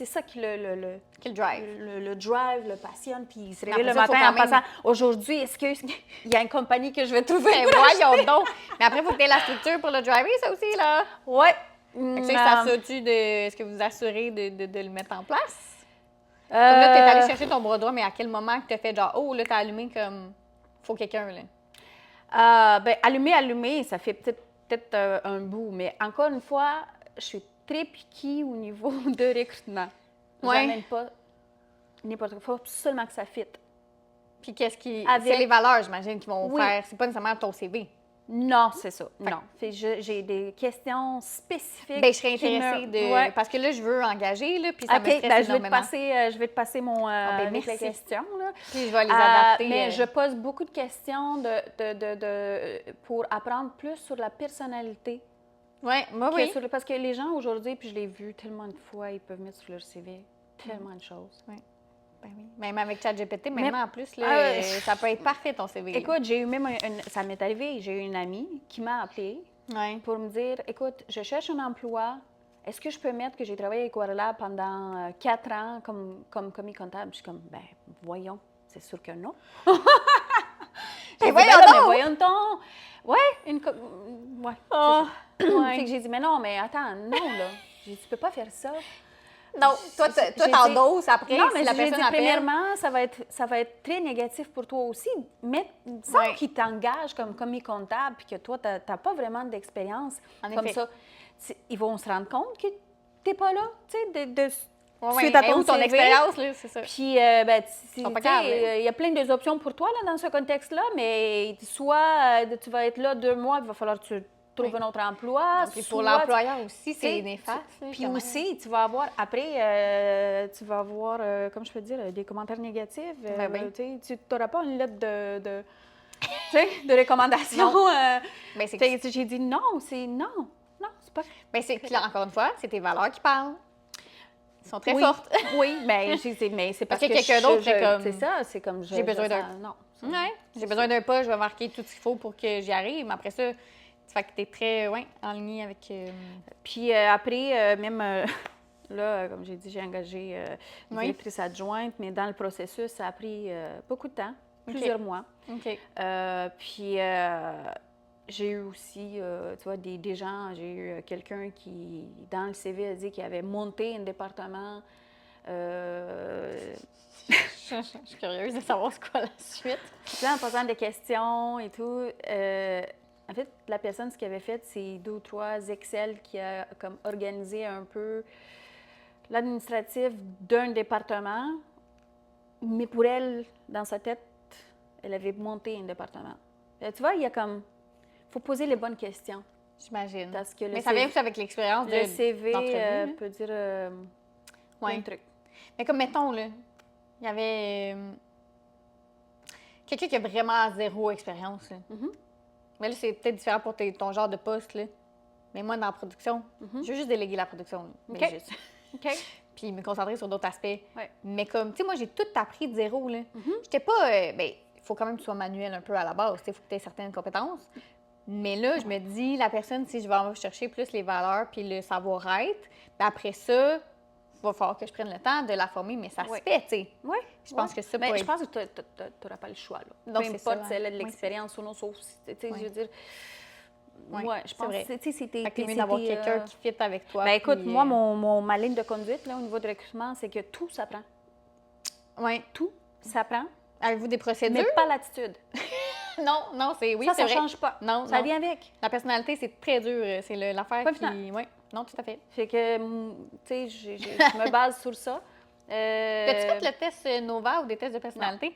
ça qui le drive. Le drive, le passionne, puis il se réveille le matin en passant... Aujourd'hui, est-ce qu'il y a une compagnie que je vais trouver? Voyons donc! Mais après, il faut que tu aies la structure pour le driver, ça aussi, là? Oui. Est-ce que vous assurez de le mettre en place? Comme là, tu es allé chercher ton bras droit, mais à quel moment que tu as fait genre, oh, là, tu as allumé comme, faut quelqu'un, là? Allumer, ça fait peut-être un bout, mais encore une fois, je suis très piquée au niveau de recrutement. J'amène pas n'importe quoi, il faut seulement que ça fit. Puis qu'est-ce qui... C'est les valeurs, j'imagine, qui vont faire, c'est pas nécessairement ton CV. Non, c'est ça. Non. J'ai des questions spécifiques. Bien, je serais intéressée parce que là, je veux engager, là, puis ça me stresse énormément. Je vais te passer mes questions. Là. Puis je vais les adapter. Mais je pose beaucoup de questions pour apprendre plus sur la personnalité. Oui. Parce que les gens aujourd'hui, puis je l'ai vu tellement de fois, ils peuvent mettre sur leur CV tellement de choses. Oui. Ben oui. Même avec ChatGPT, maintenant, en plus, là, ça peut être parfait, ton CV. Écoute, j'ai eu même ça m'est arrivé, j'ai eu une amie qui m'a appelée pour me dire, écoute, je cherche un emploi, est-ce que je peux mettre que j'ai travaillé avec EcoWater Lab pendant 4 ans comme commis comptable? Je suis comme, ben voyons, c'est sûr que non. Mais voyons donc! Ouais, Fait que j'ai dit, mais non, mais attends, non, là. J'ai dit, tu peux pas faire ça. Non, toi t'endoses après. Non, mais si la personne appelle. Premièrement, ça va être très négatif pour toi aussi. Mais sans qu'ils t'engagent comme commis comptable puis que toi, tu n'as pas vraiment d'expérience comme ça, ils vont se rendre compte que tu n'es pas là, tu sais, suite à ton expérience, là, c'est ça. Puis, il y a plein d'options pour toi là, dans ce contexte-là, mais soit tu vas être là 2 mois, il va falloir que tu trouves un autre emploi. Puis pour l'employeur aussi, c'est néfaste. Puis aussi, tu vas avoir, après, comme je peux dire, des commentaires négatifs. Tu n'auras pas une lettre de recommandation. J'ai dit non, c'est pas... Puis là, encore une fois, c'est tes valeurs qui parlent. sont très fortes. Oui, mais c'est parce que quelqu'un d'autre fait comme... C'est ça, c'est comme... J'ai besoin d'un... Non. J'ai besoin d'un pas, je vais marquer tout ce qu'il faut pour que j'y arrive. Mais après ça, ça fait que t'es très, en ligne avec... Puis après, même... Là, comme j'ai dit, j'ai engagé une directrice adjointe, mais dans le processus, ça a pris beaucoup de temps, plusieurs mois. Puis j'ai eu aussi, tu vois, des gens, j'ai eu quelqu'un qui, dans le CV, a dit qu'il avait monté un département. Je suis curieuse de savoir c'est quoi la suite. Puis là, en posant des questions et tout, en fait, la personne, ce qu'elle avait fait, c'est 2 ou 3 Excel qui a comme organisé un peu l'administratif d'un département, mais pour elle, dans sa tête, elle avait monté un département. Tu vois, il y a comme... Il faut poser les bonnes questions. J'imagine. Parce que mais ça vient aussi avec l'expérience le CV peut dire plein de trucs. Mais comme, mettons, là, il y avait quelqu'un qui a vraiment 0 expérience. Là. Mais là, c'est peut-être différent pour ton genre de poste. Là. Mais moi, dans la production, je veux juste déléguer la production. Puis me concentrer sur d'autres aspects. Mais comme, tu sais, moi, j'ai tout appris de 0. Là. J'étais pas... il faut quand même que tu sois manuel un peu à la base. Il faut que tu aies certaines compétences. Mais là, je me dis, la personne, si je vais en chercher plus les valeurs puis le savoir-être, puis après ça, il va falloir que je prenne le temps de la former, mais ça se fait, tu sais. Je pense que ça mais je pense que tu n'auras pas le choix, là. Peu importe si elle a de l'expérience ou non, sauf si, tu sais, je veux dire... je pense que c'est mieux d'avoir quelqu'un qui fit avec toi. Ben écoute, moi, ma ligne de conduite, là, au niveau de recrutement, c'est que tout s'apprend. Tout s'apprend. Avez-vous des procédures? Mais pas l'attitude. non, c'est... Oui, ça ne change pas. Non, ça vient avec. La personnalité, c'est très dur. C'est l'affaire qui... Oui, non, tout à fait. Fait que, tu sais, je me base sur ça. As-tu fait le test Nova ou des tests de personnalité?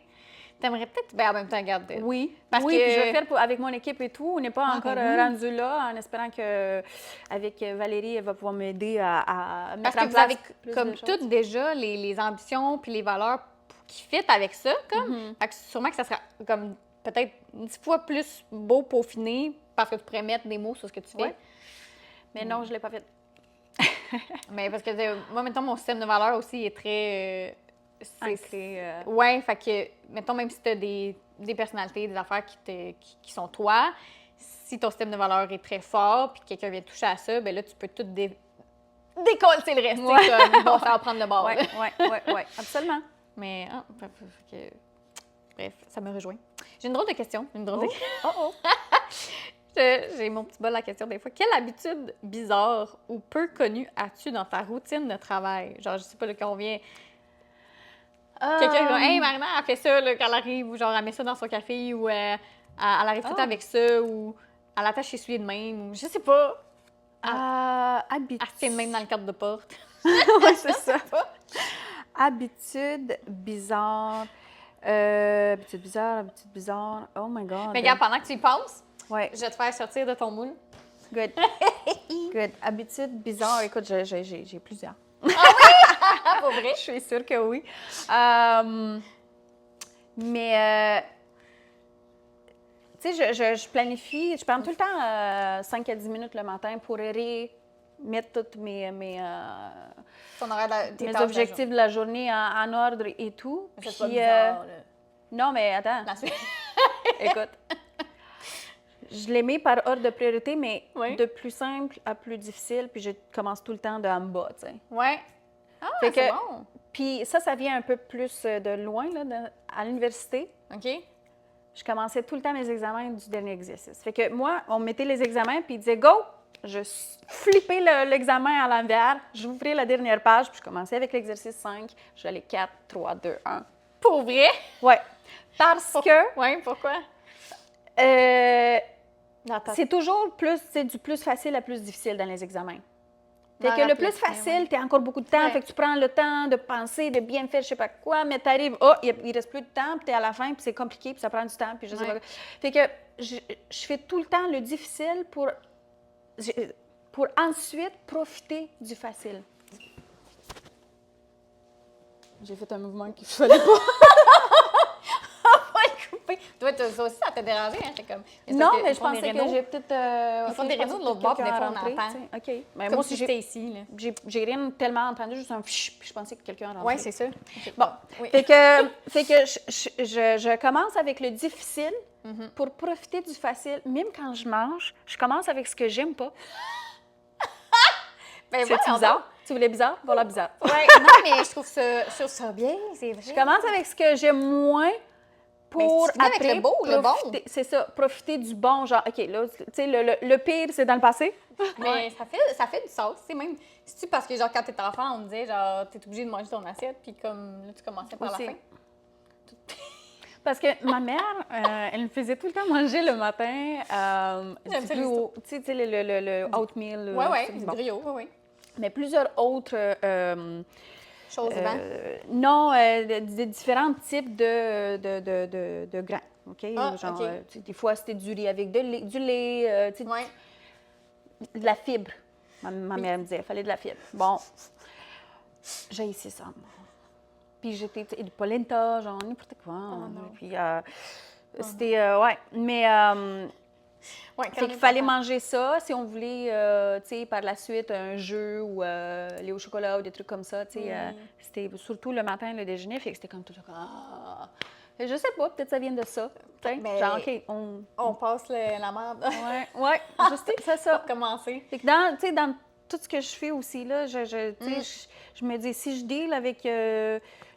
T'aimerais peut-être... Ben, en même temps, regarde... Oui, parce que je vais faire avec mon équipe et tout. On n'est pas encore rendu là, en espérant qu'avec Valérie, elle va pouvoir m'aider à mettre en place. Parce que vous avez comme toutes déjà les ambitions puis les valeurs qui fit avec ça, comme. Fait que sûrement que ça sera comme peut-être 10 fois plus beau peaufiné parce que tu pourrais mettre des mots sur ce que tu fais. Mais non, je ne l'ai pas fait. Mais parce que moi, mettons, mon système de valeurs aussi est très... ancré. Oui, fait que, mettons, même si tu as des personnalités, des affaires qui sont toi, si ton système de valeurs est très fort puis que quelqu'un vient toucher à ça, ben là, tu peux tout décoller le reste. Comme, bon, ça va prendre le bord. Oui, absolument. Mais, bref, ça me rejoint. J'ai une drôle de question. J'ai mon petit bol à question des fois. Quelle habitude bizarre ou peu connue as-tu dans ta routine de travail? Genre, je sais pas, là, quand on vient... Quelqu'un dit « Hey, Marina, elle fait ça là, quand elle arrive » ou genre, elle met ça dans son café ou elle arrive tout avec ça ou elle attache ses souliers de même ou je sais pas. Habitude. Elle se tient de même dans le cadre de porte. Oui, c'est ça. Habitude bizarre. Habitude bizarre. Oh my God. Mais regarde, pendant que tu y penses, je vais te faire sortir de ton moule. Good. Habitude bizarre. Écoute, j'ai plusieurs. Ah oui? Pour vrai? Je suis sûre que oui. Mais, tu sais, je planifie, je prends tout le temps 5 à 10 minutes le matin pour mettre toutes mes objectifs de la journée en ordre et tout. Mais c'est pas bizarre, là. Non, mais attends. Écoute. Je les mets par ordre de priorité, mais de plus simple à plus difficile, puis je commence tout le temps de en bas, tu sais. Ouais. Ah, c'est bon. Puis ça vient un peu plus de loin, là, à l'université. OK. Je commençais tout le temps mes examens du dernier exercice. Fait que moi, on me mettait les examens, puis il disait « Go! » Je flippais l'examen à l'envers, j'ouvrais la dernière page, puis je commençais avec l'exercice 5, j'allais 4, 3, 2, 1. Pour vrai? Oui. Parce que... Oui, pourquoi? C'est toujours du plus facile à plus difficile dans les examens. Fait que le plus facile, tu as encore beaucoup de temps, fait que tu prends le temps de penser, de bien faire je sais pas quoi, mais tu arrives, il reste plus de temps, puis tu es à la fin, puis c'est compliqué, puis ça prend du temps, puis je sais pas. Fait que je fais tout le temps le difficile pour ensuite profiter du facile. J'ai fait un mouvement qu'il ne fallait pas. Toi, ça aussi, ça t'a dérangé, hein? Comme, non, mais je pensais que j'ai peut-être... ils font des réseaux de l'autre bord, puis des fois, on entend. OK. Mais comme moi, si j'étais ici, là. J'ai rien tellement entendu, juste un fiche, puis je pensais que quelqu'un rentrait. Oui, c'est ça. Okay. Bon. Oui. Fait que je commence avec le difficile pour profiter du facile. Même quand je mange, je commence avec ce que j'aime pas. Ben, c'est bizarre. Tu voulais bizarre? Voilà, bizarre. Oui, non, mais je trouve ça bien, c'est vrai. Je commence avec ce que j'aime moins pour après avec le beau, le bon. C'est ça, profiter du bon. Genre, OK, là, tu sais, le pire, c'est dans le passé. Mais ça fait du sens. Tu sais, même, c'est-tu parce que, genre, quand t'es enfant, on me disait, genre, t'es obligé de manger ton assiette, puis comme, là, tu commençais par aussi. la fin. Parce que ma mère, elle me faisait tout le temps manger le matin tu sais, le oatmeal. Oui, du griot, oui. Mais plusieurs autres choses non, de différents types de grains. OK? Genre, des fois, c'était du riz avec du lait, de la fibre. Ma mère me disait, il fallait de la fibre. Bon, j'ai essayé ça. Puis j'étais du polenta, genre n'importe quoi. Puis c'était, mais fait qu'il fallait manger ça si on voulait, tu sais, par la suite, un jus ou lait au chocolat ou des trucs comme ça, tu sais. C'était surtout le matin, le déjeuner, fait que c'était comme tout ça. Je sais pas, peut-être ça vient de ça. Genre, OK, on passe la merde. Oui, juste, c'est ça. Pour commencer. Fait que dans tout ce que je fais aussi, là, je me dis, si je deal avec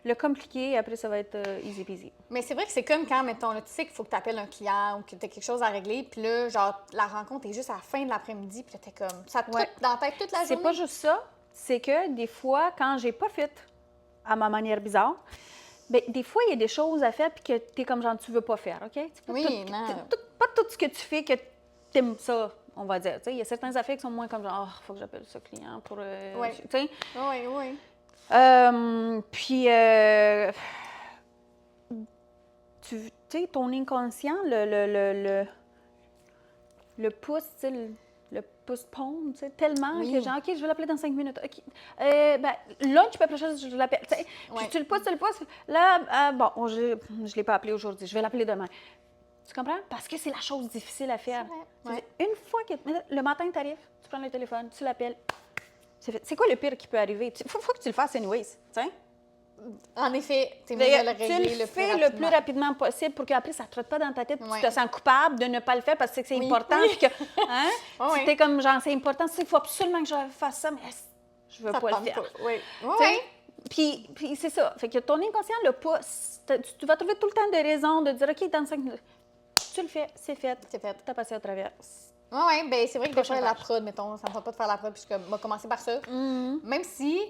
le compliqué, après, ça va être easy peasy. Mais c'est vrai que c'est comme quand, mettons, là, tu sais qu'il faut que tu appelles un client ou que tu as quelque chose à régler, puis là, genre, la rencontre est juste à la fin de l'après-midi, puis là, t'es comme, ça te trotte dans la tête toute la journée. C'est pas juste ça, c'est que des fois, quand j'ai pas fait à ma manière bizarre, bien, des fois, il y a des choses à faire, puis que t'es comme, genre, tu veux pas faire, OK? Pas tout ce que tu fais que t'aimes ça. On va dire, tu sais, il y a certaines affaires qui sont moins comme genre, il faut que j'appelle ce client pour, tu sais. Oui. Puis, tu sais, ton inconscient, le pouce, tu sais, le pouce-pont, tu sais, tellement que genre, OK, je vais l'appeler dans 5 minutes. OK. Ben, lunch, puis après, je l'appelle. Tu sais, puis tu le pousses. Là, bon, je ne l'ai pas appelé aujourd'hui, je vais l'appeler demain. Tu comprends? Parce que c'est la chose difficile à faire. Une fois que le matin, tu arrives, tu prends le téléphone, tu l'appelles. C'est quoi le pire qui peut arriver? Il faut que tu le fasses anyways. T'sais? En effet, tu le fais le plus rapidement possible pour qu'après, ça ne te trotte pas dans ta tête. Tu te sens coupable de ne pas le faire parce que c'est important. Puis que, hein? Tu es comme, genre, c'est important. Il faut absolument que je fasse ça, mais je ne veux pas le faire. Puis c'est ça. Fait que ton inconscient le pousse. Tu vas trouver tout le temps des raisons de dire, OK, dans 5 minutes. Tu le fais, c'est fait. Tu as passé à travers. Oui, bien, c'est vrai que de faire la prod, mettons, ça me fait pas de faire la prod, puis je vais commencer par ça. Même si,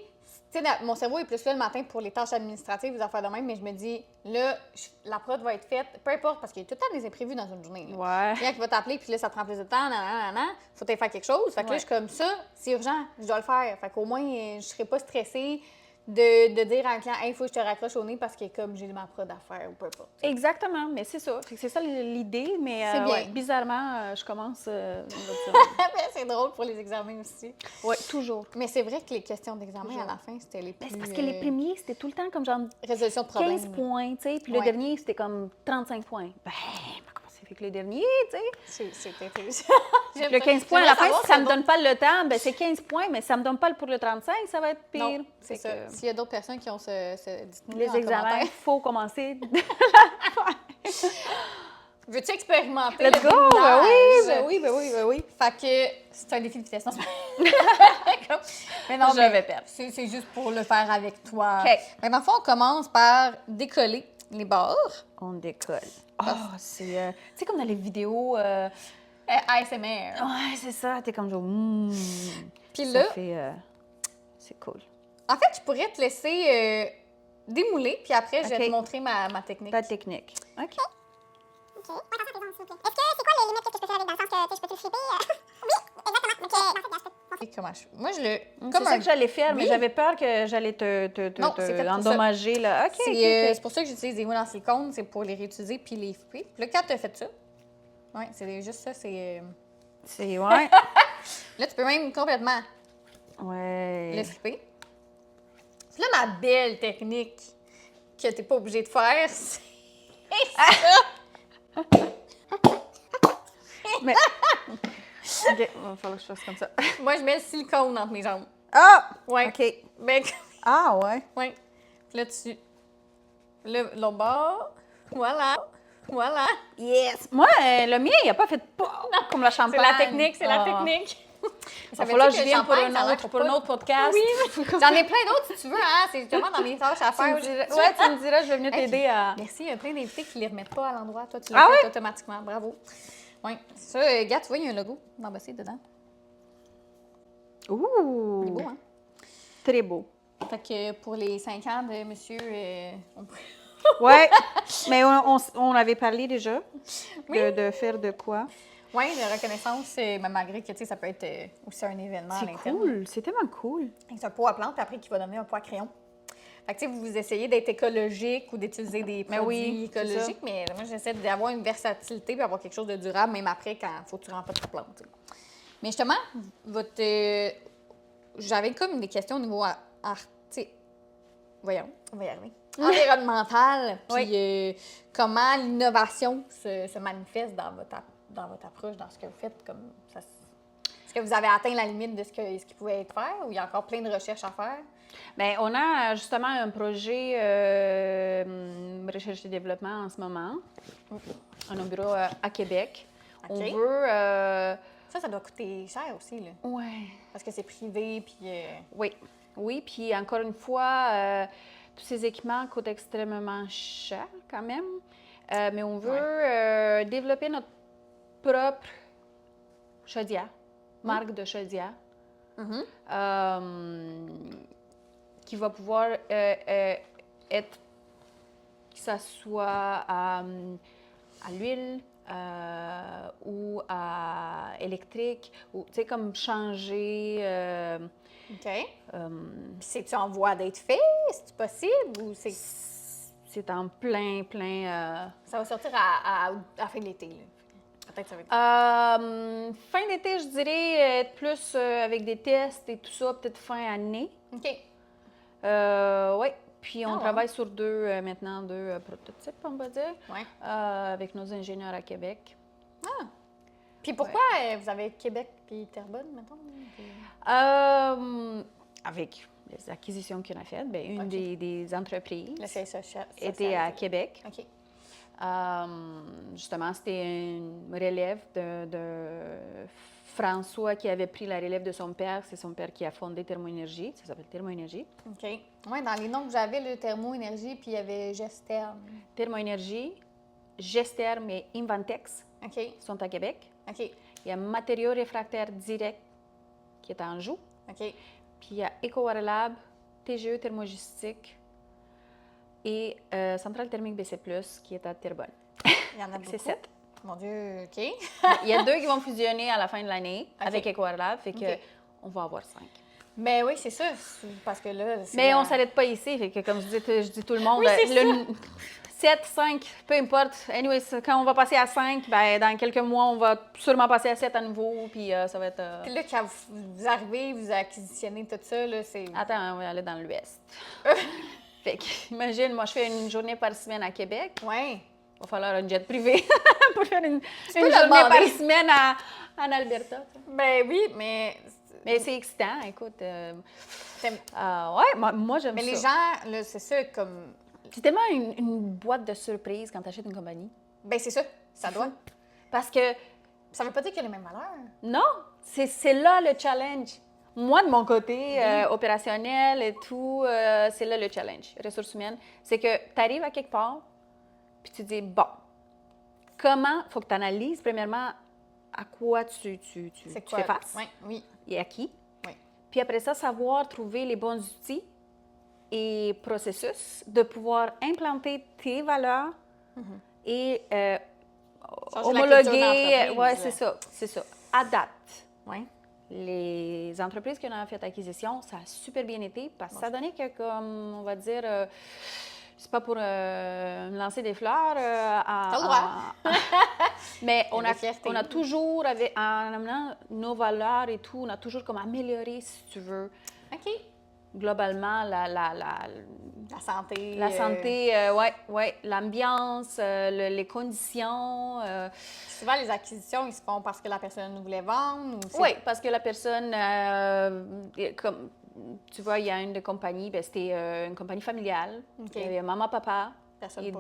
tu sais, mon cerveau est plus là le matin pour les tâches administratives, les affaires de même, mais je me dis, là, la prod va être faite, peu importe, parce qu'il y a tout le temps des imprévus dans une journée. Quelqu'un qui va t'appeler, puis là, ça te prend plus de temps, faut que tu faire quelque chose. Fait que là, je suis comme ça, c'est urgent, je dois le faire. Fait qu'au moins, je serai pas stressée de dire à un client, il faut que je te raccroche au nez parce que comme j'ai ma prod à faire ou peu importe. Exactement, mais c'est ça. C'est ça l'idée, mais bizarrement, je commence. C'est drôle pour les examens aussi. Oui, toujours. Mais c'est vrai que les questions d'examen à la fin, c'était les plus. C'est parce que les premiers, c'était tout le temps comme genre. Résolution de problème. 15 points, tu sais, puis le dernier, c'était comme 35 points. Ben, fait que le dernier, tu sais. C'est intéressant. Le 15 points à la fin, si ça ne me donne pas le temps, ben c'est 15 points, mais ça ne me donne pas pour le 35, ça va être pire. C'est ça. S'il y a d'autres personnes qui ont les examens, il faut commencer. Veux-tu expérimenter? Let's go! Oui. Fait que c'est un défi de vitesse. Mais non, je vais perdre. C'est juste pour le faire avec toi. OK. Mais dans le fond, on commence par décoller les bords. On décolle. C'est tu sais, comme dans les vidéos... ASMR. Ouais, c'est ça. T'es comme genre... Puis là... c'est cool. En fait, je pourrais te laisser démouler, puis après, je vais te montrer ma technique. Ta technique. OK. Est-ce que c'est quoi les limites que je peux faire avec dans le sens que je peux tout flipper? Oui, exactement. Moi, je le. C'est ça que j'allais faire, mais j'avais peur que j'allais te endommager. Là. OK. C'est pour ça que j'utilise des moules en silicone, c'est pour les réutiliser puis les flipper. Puis là, quand tu as fait ça, c'est juste ça, c'est. Ouais. Là, tu peux même complètement le flipper. Puis là, ma belle technique que tu n'es pas obligé de faire, c'est ça. OK, il va falloir que je fasse comme ça. Moi, je mets le silicone entre mes jambes. Ah! Ouais. OK. Ben, Ah, ouais. ouais. Puis là, l'autre bord. Voilà. Voilà. Yes! Moi, le mien, il n'a pas fait comme la C'est champagne. la technique, c'est la technique. Il va falloir que je vienne pour un autre podcast. Oui, j'en ai plein d'autres si tu veux, hein. C'est justement dans mes tâches à faire. Tu me diras, je vais venir t'aider à... Merci, il y a plein d'invités qui ne les remettent pas à l'endroit. Toi, tu Ah l'as fait ouais? automatiquement. Bravo. Oui. Ça, gars, tu vois, il y a un logo d'embossé dedans. Ouh! Il est beau, hein? Très beau. Fait que pour les 5 ans de monsieur, Ouais, mais on avait parlé déjà de faire de quoi. Oui, la reconnaissance, même malgré que, tu sais, ça peut être aussi un événement à C'est l'interne. cool, c'est tellement cool. C'est un pot à plante, après, qui va devenir un pot à crayon. Fait que, tu sais, vous essayez d'être écologique ou d'utiliser des produits écologiques, mais moi, j'essaie d'avoir une versatilité puis avoir quelque chose de durable, même après, quand il faut que tu remplis ta plante. T'sais. Mais justement, j'avais comme des questions au niveau voyons, on va y arriver. Environnemental, puis comment l'innovation se manifeste dans votre approche, dans ce que vous faites. Est-ce que vous avez atteint la limite de ce qui pouvait être fait ou il y a encore plein de recherches à faire? Bien, on a justement un projet recherche et développement en ce moment. On a un bureau à Québec. OK. On veut... Ça doit coûter cher aussi, là. Ouais. Parce que c'est privé, puis... Oui, puis encore une fois, tous ces équipements coûtent extrêmement cher quand même. Mais on veut développer notre propre chaudière, marque de chaudière, qui va pouvoir être, que ça soit à l'huile ou à électrique, ou tu sais, comme changer... OK. C'est-tu en voie d'être fait? C'est-tu possible ou c'est... C'est en plein... Ça va sortir à la fin de l'été, là. Peut-être que ça va être... fin d'été, je dirais, être plus avec des tests et tout ça, peut-être fin année. OK. Oui. Puis on travaille sur deux prototypes, on va dire, avec nos ingénieurs à Québec. Ah! Puis pourquoi vous avez Québec puis Terrebonne, mettons? Avec les acquisitions qu'on a faites, bien, une des entreprises était à Québec. OK. Justement, c'était une relève de François qui avait pris la relève de son père. C'est son père qui a fondé Thermoénergie. Ça s'appelle Thermoénergie. OK. Oui, dans les noms que j'avais, le Thermoénergie, puis il y avait Gesterme. Thermoénergie, Gesterme et Inventex sont à Québec. OK. Il y a Matériaux réfractaires Direct qui est à Anjou. OK. Puis il y a EcoWaterLab, TGE Thermogistique et Centrale thermique BC+, qui est à Terrebonne. Il y en a beaucoup. C'est 7. Mon Dieu, OK. Il y a 2 qui vont fusionner à la fin de l'année avec EcoWaterLab, fait que on va avoir 5. Mais oui, c'est ça, parce que là... Mais on ne s'arrête pas ici, fait que comme je dis tout le monde, 7, 5, peu importe. Anyways, quand on va passer à 5, ben, dans quelques mois, on va sûrement passer à 7 à nouveau, puis ça va être... Puis là, quand vous arrivez, vous acquisitionnez tout ça, là, c'est... Attends, on va aller dans l'Ouest. Fait que, imagine, moi, je fais une journée par semaine à Québec. Oui. Il va falloir un jet privé pour faire une journée par semaine en Alberta. Ben oui, mais... Mais c'est excitant, écoute. Ouais, moi, j'aime ça. Mais les gens, là, c'est ça, comme... C'est tellement une boîte de surprise quand tu achètes une compagnie. Ben c'est ça, ça doit. Parce que... Ça veut pas dire qu'il y a les mêmes valeurs. Non, c'est là le challenge. Moi, de mon côté opérationnel et tout, c'est là le challenge, ressources humaines. C'est que tu arrives à quelque part, puis tu te dis, bon, comment, il faut que tu analyses, premièrement, à quoi tu fais face. Oui. Et à qui. Oui. Puis après ça, savoir trouver les bons outils et processus de pouvoir implanter tes valeurs et homologuer. Oui, c'est ça. À date, les entreprises qui ont fait acquisition, ça a super bien été parce que ça donnait que, comme on va dire, c'est pas pour me lancer des fleurs. T'as le droit. Mais on a toujours, en amenant nos valeurs et tout, on a toujours comme amélioré, si tu veux. OK. globalement, la santé. La santé, oui. L'ambiance, les conditions. Souvent, les acquisitions, ils se font parce que la personne voulait vendre? Oui, parce que la personne, comme tu vois, il y a une compagnie, c'était une compagnie familiale. Il y avait maman, papa et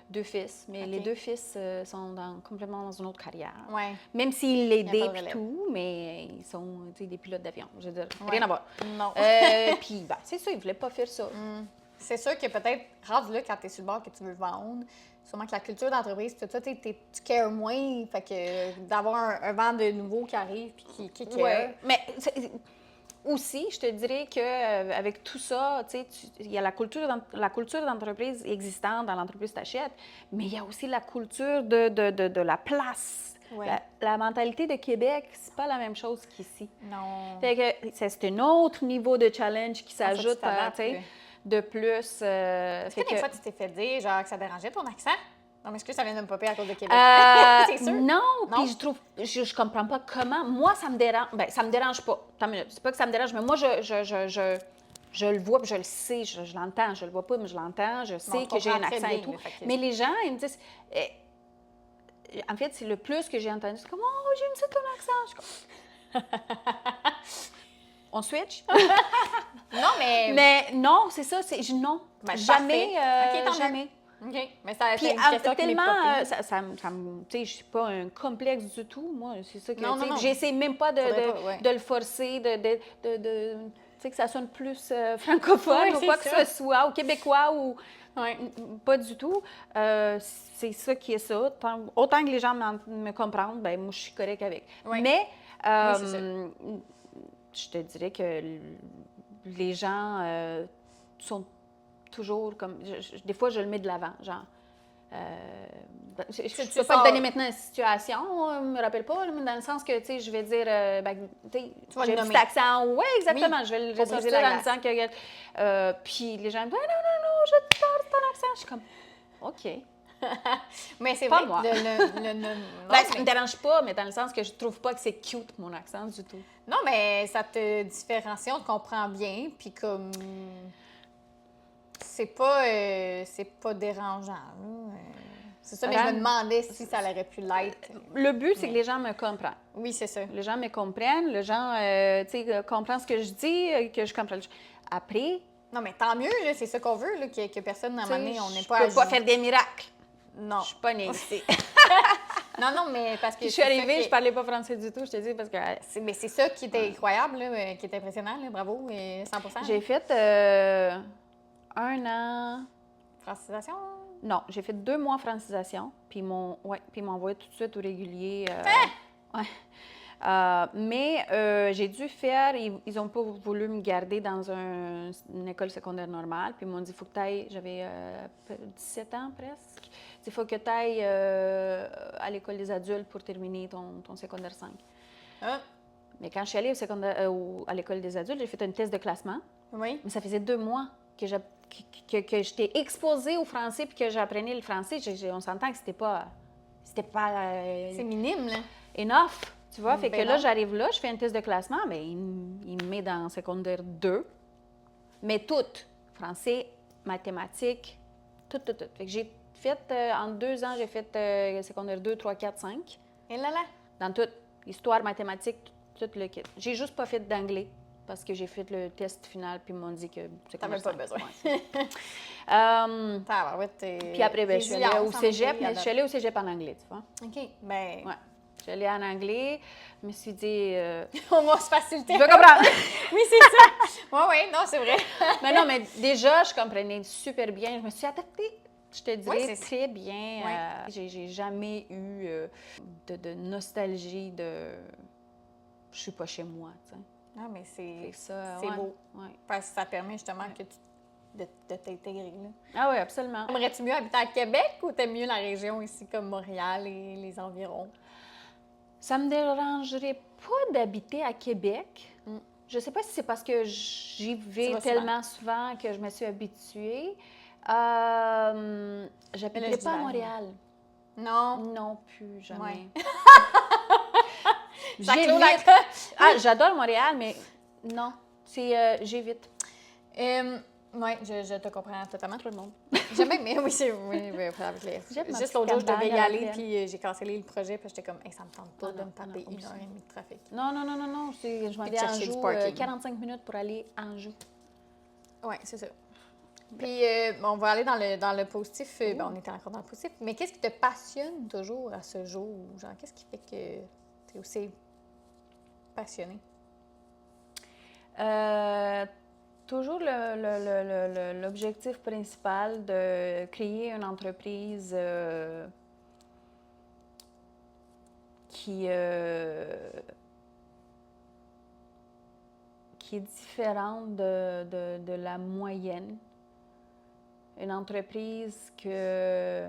deux fils. Mais les deux fils sont complètement dans une autre carrière. Ouais. Même s'ils l'aidaient et tout, mais ils sont des pilotes d'avion. Je veux dire, rien à voir. Non. Puis, c'est ça, ils ne voulaient pas faire ça. C'est sûr que peut-être, rendu là, quand tu es sur le bord que tu veux vendre, sûrement que la culture d'entreprise, tout ça, tu cares moins. Fait que d'avoir un vent de nouveau qui arrive puis qui care. Ouais. Mais aussi, je te dirais qu'avec tout ça, il y a la culture d'entreprise existante dans l'entreprise que tu achètes, mais il y a aussi la culture de la place. Ouais. La mentalité de Québec, c'est pas la même chose qu'ici. Non. Fait que c'est un autre niveau de challenge qui s'ajoute, de plus. Est-ce que des fois, tu t'es fait dire genre que ça dérangeait ton accent? Non, mais est-ce que ça vient de me popper à cause de Québec? C'est sûr? Non, puis je trouve, je comprends pas comment. Moi, ça me dérange. Ben, ça me dérange pas. Attends une minute, c'est pas que ça me dérange, mais moi, je le vois, puis je le sais, je l'entends. Je le vois pas, mais je l'entends. Je sais que j'ai un accent et tout. Mais les gens, ils me disent... en fait, c'est le plus que j'ai entendu. C'est comme, oh, j'aime ça ton accent. Je suis comme... On switch? Non, mais... Mais non, c'est ça. Non, ben, jamais. Jamais. OK. Mais ça, puis, tellement, tu sais, je suis pas un complexe du tout, moi. C'est ça que, non. J'essaie même pas de le forcer, tu sais, que ça sonne plus francophone ou quoi que ce soit, ou québécois, ou... Pas du tout. C'est ça qui est ça. Autant que les gens me comprennent, ben moi, je suis correcte avec. Mais, je te dirais que les gens sont toujours comme... des fois, je le mets de l'avant, genre... je ne peux pas te donner maintenant une situation, je ne me rappelle pas, mais dans le sens que, tu sais, je vais dire, j'ai un petit accent. Oui, exactement, je vais le sortir dans le sens que... puis les gens me disent, non, j'adore ton accent. Je suis comme, OK. Mais c'est pas vrai moi. Ça ne me dérange pas, mais dans le sens que je trouve pas que c'est cute, mon accent, du tout. Non, mais ça te différencie, on te comprend bien, puis comme... C'est pas dérangeant. C'est ça, mais je me demandais si ça aurait pu l'être. Le but, c'est que les gens me comprennent. Oui, c'est ça. Les gens me comprennent, les gens comprennent ce que je dis, que je comprends. Après... Non, mais tant mieux, là, c'est ça qu'on veut, là, que personne, à un moment donné, on n'est pas... Je peux pas faire des miracles. Non. Je suis pas née ici. Non, mais parce que... Je suis arrivée, je parlais pas français du tout, je te dis, parce que... Mais c'est ça qui était incroyable, là, qui était impressionnant, là, bravo, 100%. J'ai fait 1 an... Francisation? Non, j'ai fait 2 mois francisation, puis ils m'ont envoyé tout de suite au régulier. Mais j'ai dû faire... Ils n'ont pas voulu me garder dans une école secondaire normale, puis ils m'ont dit, il faut que tu ailles... J'avais 17 ans presque. Il faut que tu ailles à l'école des adultes pour terminer ton secondaire 5. Mais quand je suis allée à l'école des adultes, j'ai fait un test de classement. Oui. Mais ça faisait 2 mois que j'étais exposée au français puis que j'apprenais le français. On s'entend que c'était pas c'est minime, là. Enough, tu vois. Fait que là, j'arrive là, je fais un test de classement, mais il me met dans secondaire 2. Mais tout. Français, mathématiques, tout. Fait que j'ai fait, en 2 ans, j'ai fait secondaire 2, 3, 4, 5. Et là? Dans tout. Histoire, mathématiques, tout le kit. J'ai juste pas fait d'anglais parce que j'ai fait le test final puis ils m'ont dit que c'est comme ça. T'avais pas besoin. Puis après, je suis allée au cégep, mais je suis allée au cégep en anglais, tu vois. OK, ben... Ouais. Je suis allée en anglais, je me suis dit... On va se faciliter. Je veux comprendre. Oui, c'est ça. Oui, non, c'est vrai. Mais non, mais déjà, je comprenais super bien. Je me suis adaptée, je te dirais, très bien. J'ai jamais eu de nostalgie de... Je suis pas chez moi, tu sais. Non, mais c'est beau. Ouais. Parce que ça permet justement de t'intégrer, là. Ah oui, absolument. Aimerais-tu mieux habiter à Québec ou t'aimes mieux la région ici comme Montréal et les environs? Ça me dérangerait pas d'habiter à Québec. Je sais pas si c'est parce que j'y vais tellement souvent que je me suis habituée. J'habiterais pas à Montréal. Non? Non plus, jamais. Ouais. J'adore Montréal, mais non. J'évite. Oui, je te comprends totalement. Tout le monde. J'aime bien, mais oui, avec les... Juste l'autre jour, je devais y aller, puis j'ai cancellé le projet, puis j'étais comme, hey, ça me tente pas de me taper 1h30 de trafic. Non. Je m'en vais à Anjou, 45 minutes pour aller à Anjou. Oui, c'est ça. Puis, on va aller dans le positif. On était encore dans le positif. Mais qu'est-ce qui te passionne toujours à ce jour? Genre, qu'est-ce qui fait que tu es aussi passionnée? Toujours l'objectif principal de créer une entreprise qui est différente de la moyenne. Une entreprise que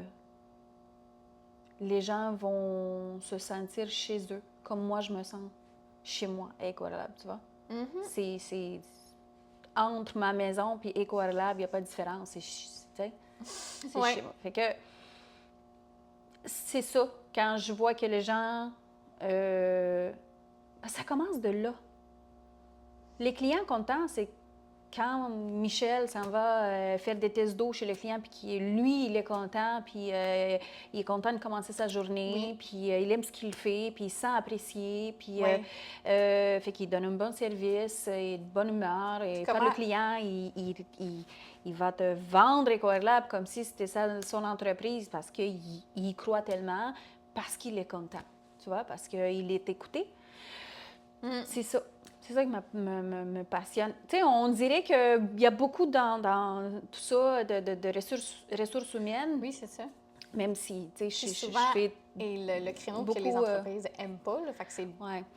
les gens vont se sentir chez eux, comme moi je me sens chez moi à Ecolab, tu vois? Mm-hmm. C'est entre ma maison et Ecolab, il n'y a pas de différence. C'est chez moi. Fait que c'est ça. Quand je vois que les gens... ça commence de là. Les clients contents, c'est quand Michel s'en va faire des tests d'eau chez le client, puis lui, il est content, puis il est content de commencer sa journée, puis il aime ce qu'il fait, puis il se sent apprécié, puis fait qu'il donne un bon service, et de bonne humeur. Et quand le client, il va te vendre Ecolab comme si c'était son entreprise, parce qu'il y croit tellement, parce qu'il est content, tu vois, parce qu'il est écouté. C'est ça. C'est ça qui me passionne. Tu sais, on dirait qu'il y a beaucoup dans tout ça de ressources humaines. Oui, c'est ça. Même si, tu sais, je fais... Et le créneau beaucoup, que les entreprises n'aiment pas, là, fait que c'est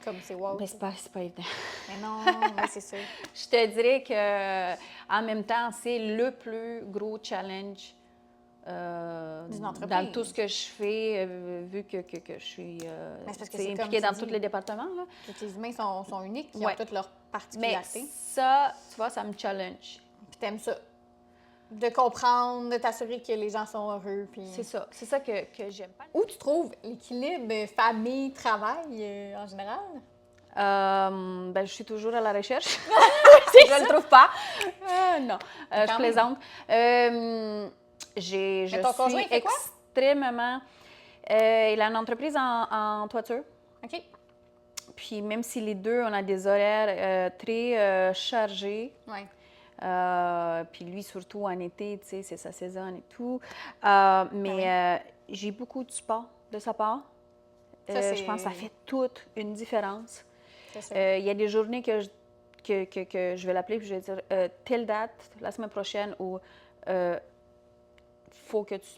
comme c'est wow. Mais c'est pas évident. Mais non, mais c'est sûr. Je te dirais qu'en même temps, c'est le plus gros challenge dans tout ce que je fais, vu que je suis impliquée dans tous les départements. Là. Tous les humains sont uniques, ils ont toutes leurs particularités. Mais ça, tu vois, ça me challenge. Puis t'aimes ça? De comprendre, de t'assurer que les gens sont heureux. Puis... C'est ça que j'aime pas. Où tu trouves l'équilibre famille-travail en général? Je suis toujours à la recherche. Je ne le trouve pas. Non, je plaisante. Je suis extrêmement... il a une entreprise en toiture. OK. Puis même si les deux, on a des horaires très chargés. Oui. Puis lui, surtout en été, tu sais, c'est sa saison et tout. J'ai beaucoup de support de sa part. Je pense que ça fait toute une différence. Il y a des journées que je vais l'appeler puis je vais dire telle date, la semaine prochaine, où faut que tu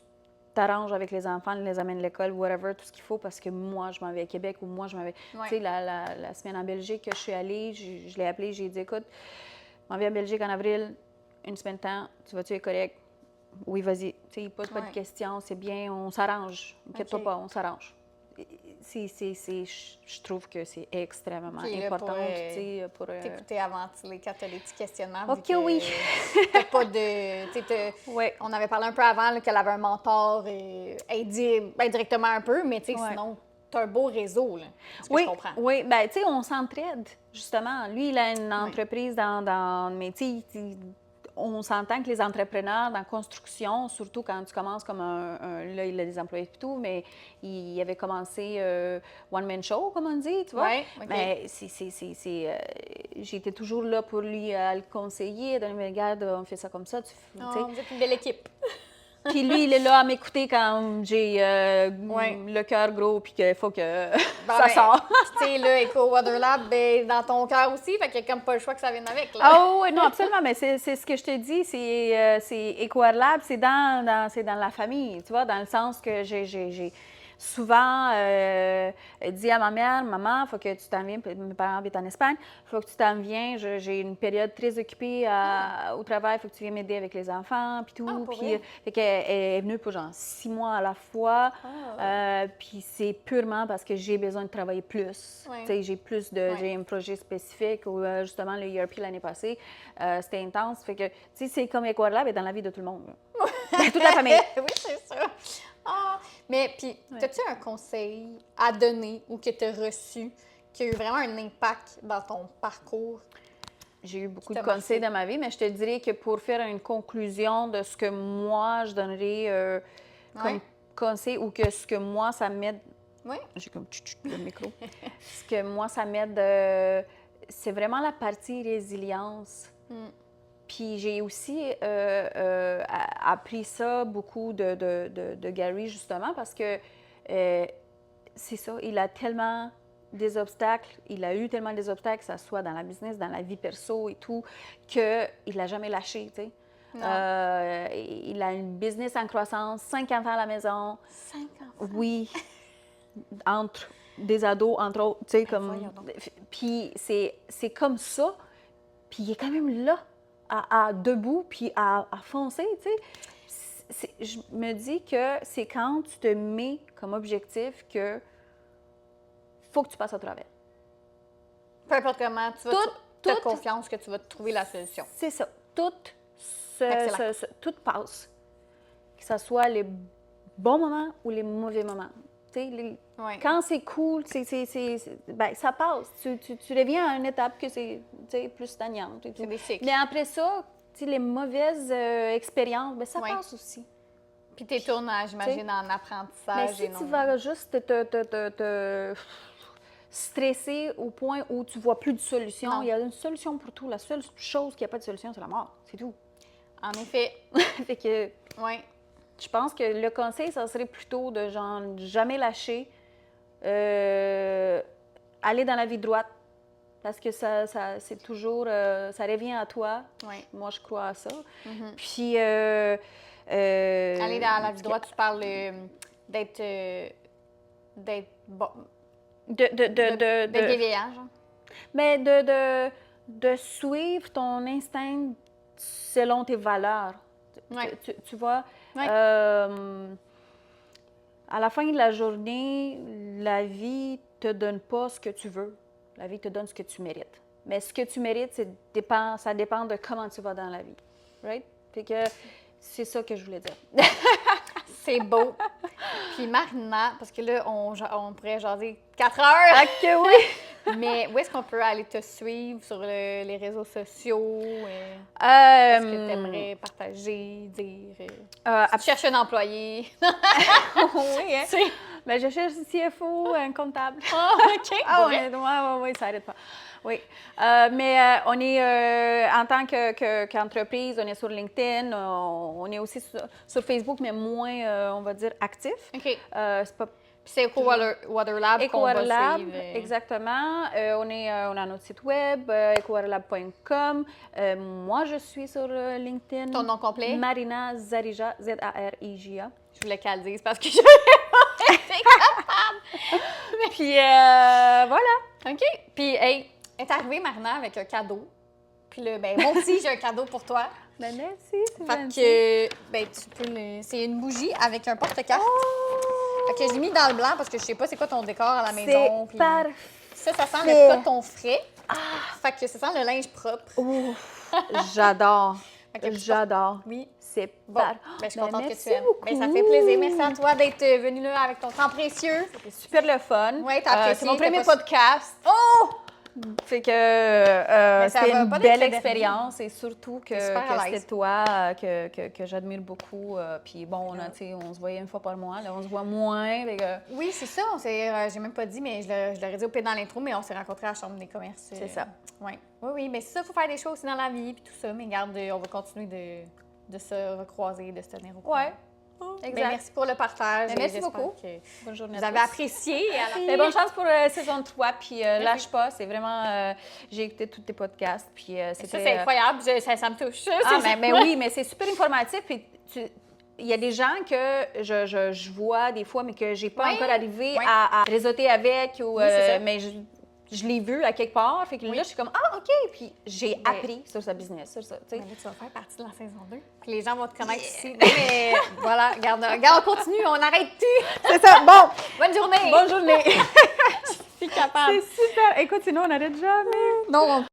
t'arranges avec les enfants, les amènes à l'école, whatever, tout ce qu'il faut, parce que moi, je m'en vais à Québec ou moi, je m'en vais... Tu sais, la semaine en Belgique que je suis allée, je l'ai appelé, j'ai dit, écoute, je m'en vais en Belgique en avril, une semaine de temps, tu vas-tu être correct? Oui, vas-y. Tu sais, il ne pose pas de questions, c'est bien, on s'arrange. Inquiète-toi pas, on s'arrange. Je trouve que c'est extrêmement important pour t'écouter avant quand tu as des petits questionnements. OK, oui. T'as pas de... On avait parlé un peu avant qu'elle avait un mentor indirectement un peu, mais sinon, tu as un beau réseau. Là, je comprends. Oui, bien, tu sais, on s'entraide, justement. Lui, il a une entreprise mais tu sais, on s'entend que les entrepreneurs dans la construction, surtout quand tu commences comme là, il a des employés et tout, mais il avait commencé one-man show, comme on dit, tu vois. Oui, OK. Mais j'étais toujours là pour lui le conseiller, donner mes regarde, on fait ça comme ça. Vous êtes une belle équipe. Puis lui, il est là à m'écouter quand j'ai le cœur gros puis qu'il faut que ça sorte. Tu sais, là, Eco-Water-Lab, dans ton cœur aussi, fait qu'il n'y a comme pas le choix que ça vienne avec. Là. Ah oui, non, absolument, mais c'est ce que je te dis, c'est Eco-Water-Lab, c'est dans la famille, tu vois, dans le sens que j'ai souvent dit à ma mère, maman, il faut que tu t'en viennes, mes parents habitent en Espagne, il faut que tu t'en viennes, j'ai une période très occupée au travail, il faut que tu viennes m'aider avec les enfants, puis tout. Fait qu'elle est venue pour genre 6 mois à la fois, puis c'est purement parce que j'ai besoin de travailler plus. Tu sais, j'ai un projet spécifique où justement le ERP l'année passée, c'était intense. Fait que, tu sais, c'est comme Eco-Lab est dans la vie de tout le monde. Toute la famille. Oui, c'est ça. Mais puis, as-tu un conseil à donner ou que tu as reçu qui a eu vraiment un impact dans ton parcours? j'ai eu beaucoup de conseils dans ma vie, mais je te dirais que pour faire une conclusion de ce que moi, je donnerais comme conseil ou que ce que moi, ça m'aide... Oui. J'ai comme le micro. Ce que moi, ça m'aide, c'est vraiment la partie résilience. Puis j'ai aussi appris ça beaucoup de Gary, justement, parce que c'est ça, il a tellement des obstacles, il a eu tellement des obstacles, que ce soit dans la business, dans la vie perso et tout, qu'il n'a jamais lâché, tu sais. Il a une business en croissance, 5 enfants à la maison. 5 enfants? Oui, entre des ados, entre autres, tu sais, comme... Puis c'est comme ça, puis il est quand même là, à debout, puis à foncer, tu sais. Je me dis que c'est quand tu te mets comme objectif que faut que tu passes à travers. Peu importe comment, tu as confiance que tu vas trouver la solution. C'est ça. Tout passe. Que ce soit les bons moments ou les mauvais moments. Quand c'est cool, ben, ça passe. Tu reviens à une étape que c'est plus stagnante. Et tout. C'est des cycles. Mais après ça, les mauvaises expériences, ben, ça passe aussi. Puis tes tournages, j'imagine, en apprentissage. Mais si tu vas juste te stresser au point où tu ne vois plus de solution, il y a une solution pour tout. La seule chose qui n'a pas de solution, c'est la mort. C'est tout. En effet. Fait que... Je pense que le conseil, ça serait plutôt de genre jamais lâcher, aller dans la vie droite, parce que ça c'est toujours, ça revient à toi. Moi, je crois à ça. Puis... aller dans la vie droite, tu parles d'être bon... De bienveillant, genre? Mais de suivre ton instinct selon tes valeurs. Tu vois, à la fin de la journée, la vie te donne pas ce que tu veux. La vie te donne ce que tu mérites. Mais ce que tu mérites, ça dépend de comment tu vas dans la vie. Right? Fait que c'est ça que je voulais dire. C'est beau. Puis Marina, parce que là, on pourrait jaser 4 heures. Ok, oui. Mais où est-ce qu'on peut aller te suivre sur les réseaux sociaux? Qu'est-ce que tu aimerais partager, dire? Tu cherches un employé. Oui, hein? Ben, je cherche un CFO, un comptable. OK. Oui, ça n'arrête pas. Oui. Mais on est, en tant qu'entreprise, on est sur LinkedIn, on est aussi sur Facebook, mais moins, on va dire, actif. OK. C'est pas... C'est EcoWaterLab qu'on va suivre. Exactement. On a notre site web, ecowaterlab.com. Moi, je suis sur LinkedIn. Ton nom complet? Marina Zariga, Z-A-R-I-G-A. Je voulais qu'elle le dise parce que je n'avais pas été capable. Puis voilà. OK. Puis, hey, est arrivée Marina avec un cadeau. Puis là, ben moi aussi, j'ai un cadeau pour toi. Ben merci, c'est gentil. Fait que, ben tu peux c'est une bougie avec un porte-carte. Fait que j'ai mis dans le blanc parce que je sais pas c'est quoi ton décor à la maison. C'est parfait. Ça sent le coton frais. Fait que ça sent le linge propre. J'adore. J'adore. Oui. C'est bon. Ben, je suis contente que tu aimes. Ben, ça fait plaisir. Merci à toi d'être venue là avec ton temps précieux. C'était super le fun. Oui, t'as apprécié. C'est mon premier podcast. Oh! Fait que c'était une belle expérience et surtout que c'était toi que j'admire beaucoup. Puis bon, on se voyait une fois par mois, là, on se voit moins. Oui, c'est ça. J'ai même pas dit, mais je l'aurais dit au pied dans l'intro, mais on s'est rencontrés à la Chambre des commerces. C'est ça. Oui, mais c'est ça, il faut faire des choses aussi dans la vie puis tout ça. Mais regarde, on va continuer de se recroiser, de se tenir au courant. Exact. Ben, merci pour le partage. Merci beaucoup. Bonne journée. Vous avez apprécié. Bonne chance pour saison 3. Puis lâche pas. C'est vraiment. J'ai écouté tous tes podcasts. Puis ça, c'est incroyable. Ça me touche. Mais oui, mais c'est super informatif. Puis il y a des gens que je vois des fois, mais que j'ai pas encore arrivé à réseauter avec. Ou, mais je l'ai vu à quelque part. Fait que là, je suis comme, OK. Puis j'ai appris sur sa business, sur ça. Mais là, tu vas faire partie de la saison 2. Puis les gens vont te connaître ici. Mais voilà, regarde, on continue, on n'arrête plus. C'est ça. Bon. Bonne journée. Bonne journée. Je suis capable. C'est super. Écoute, sinon, on n'arrête jamais. Non.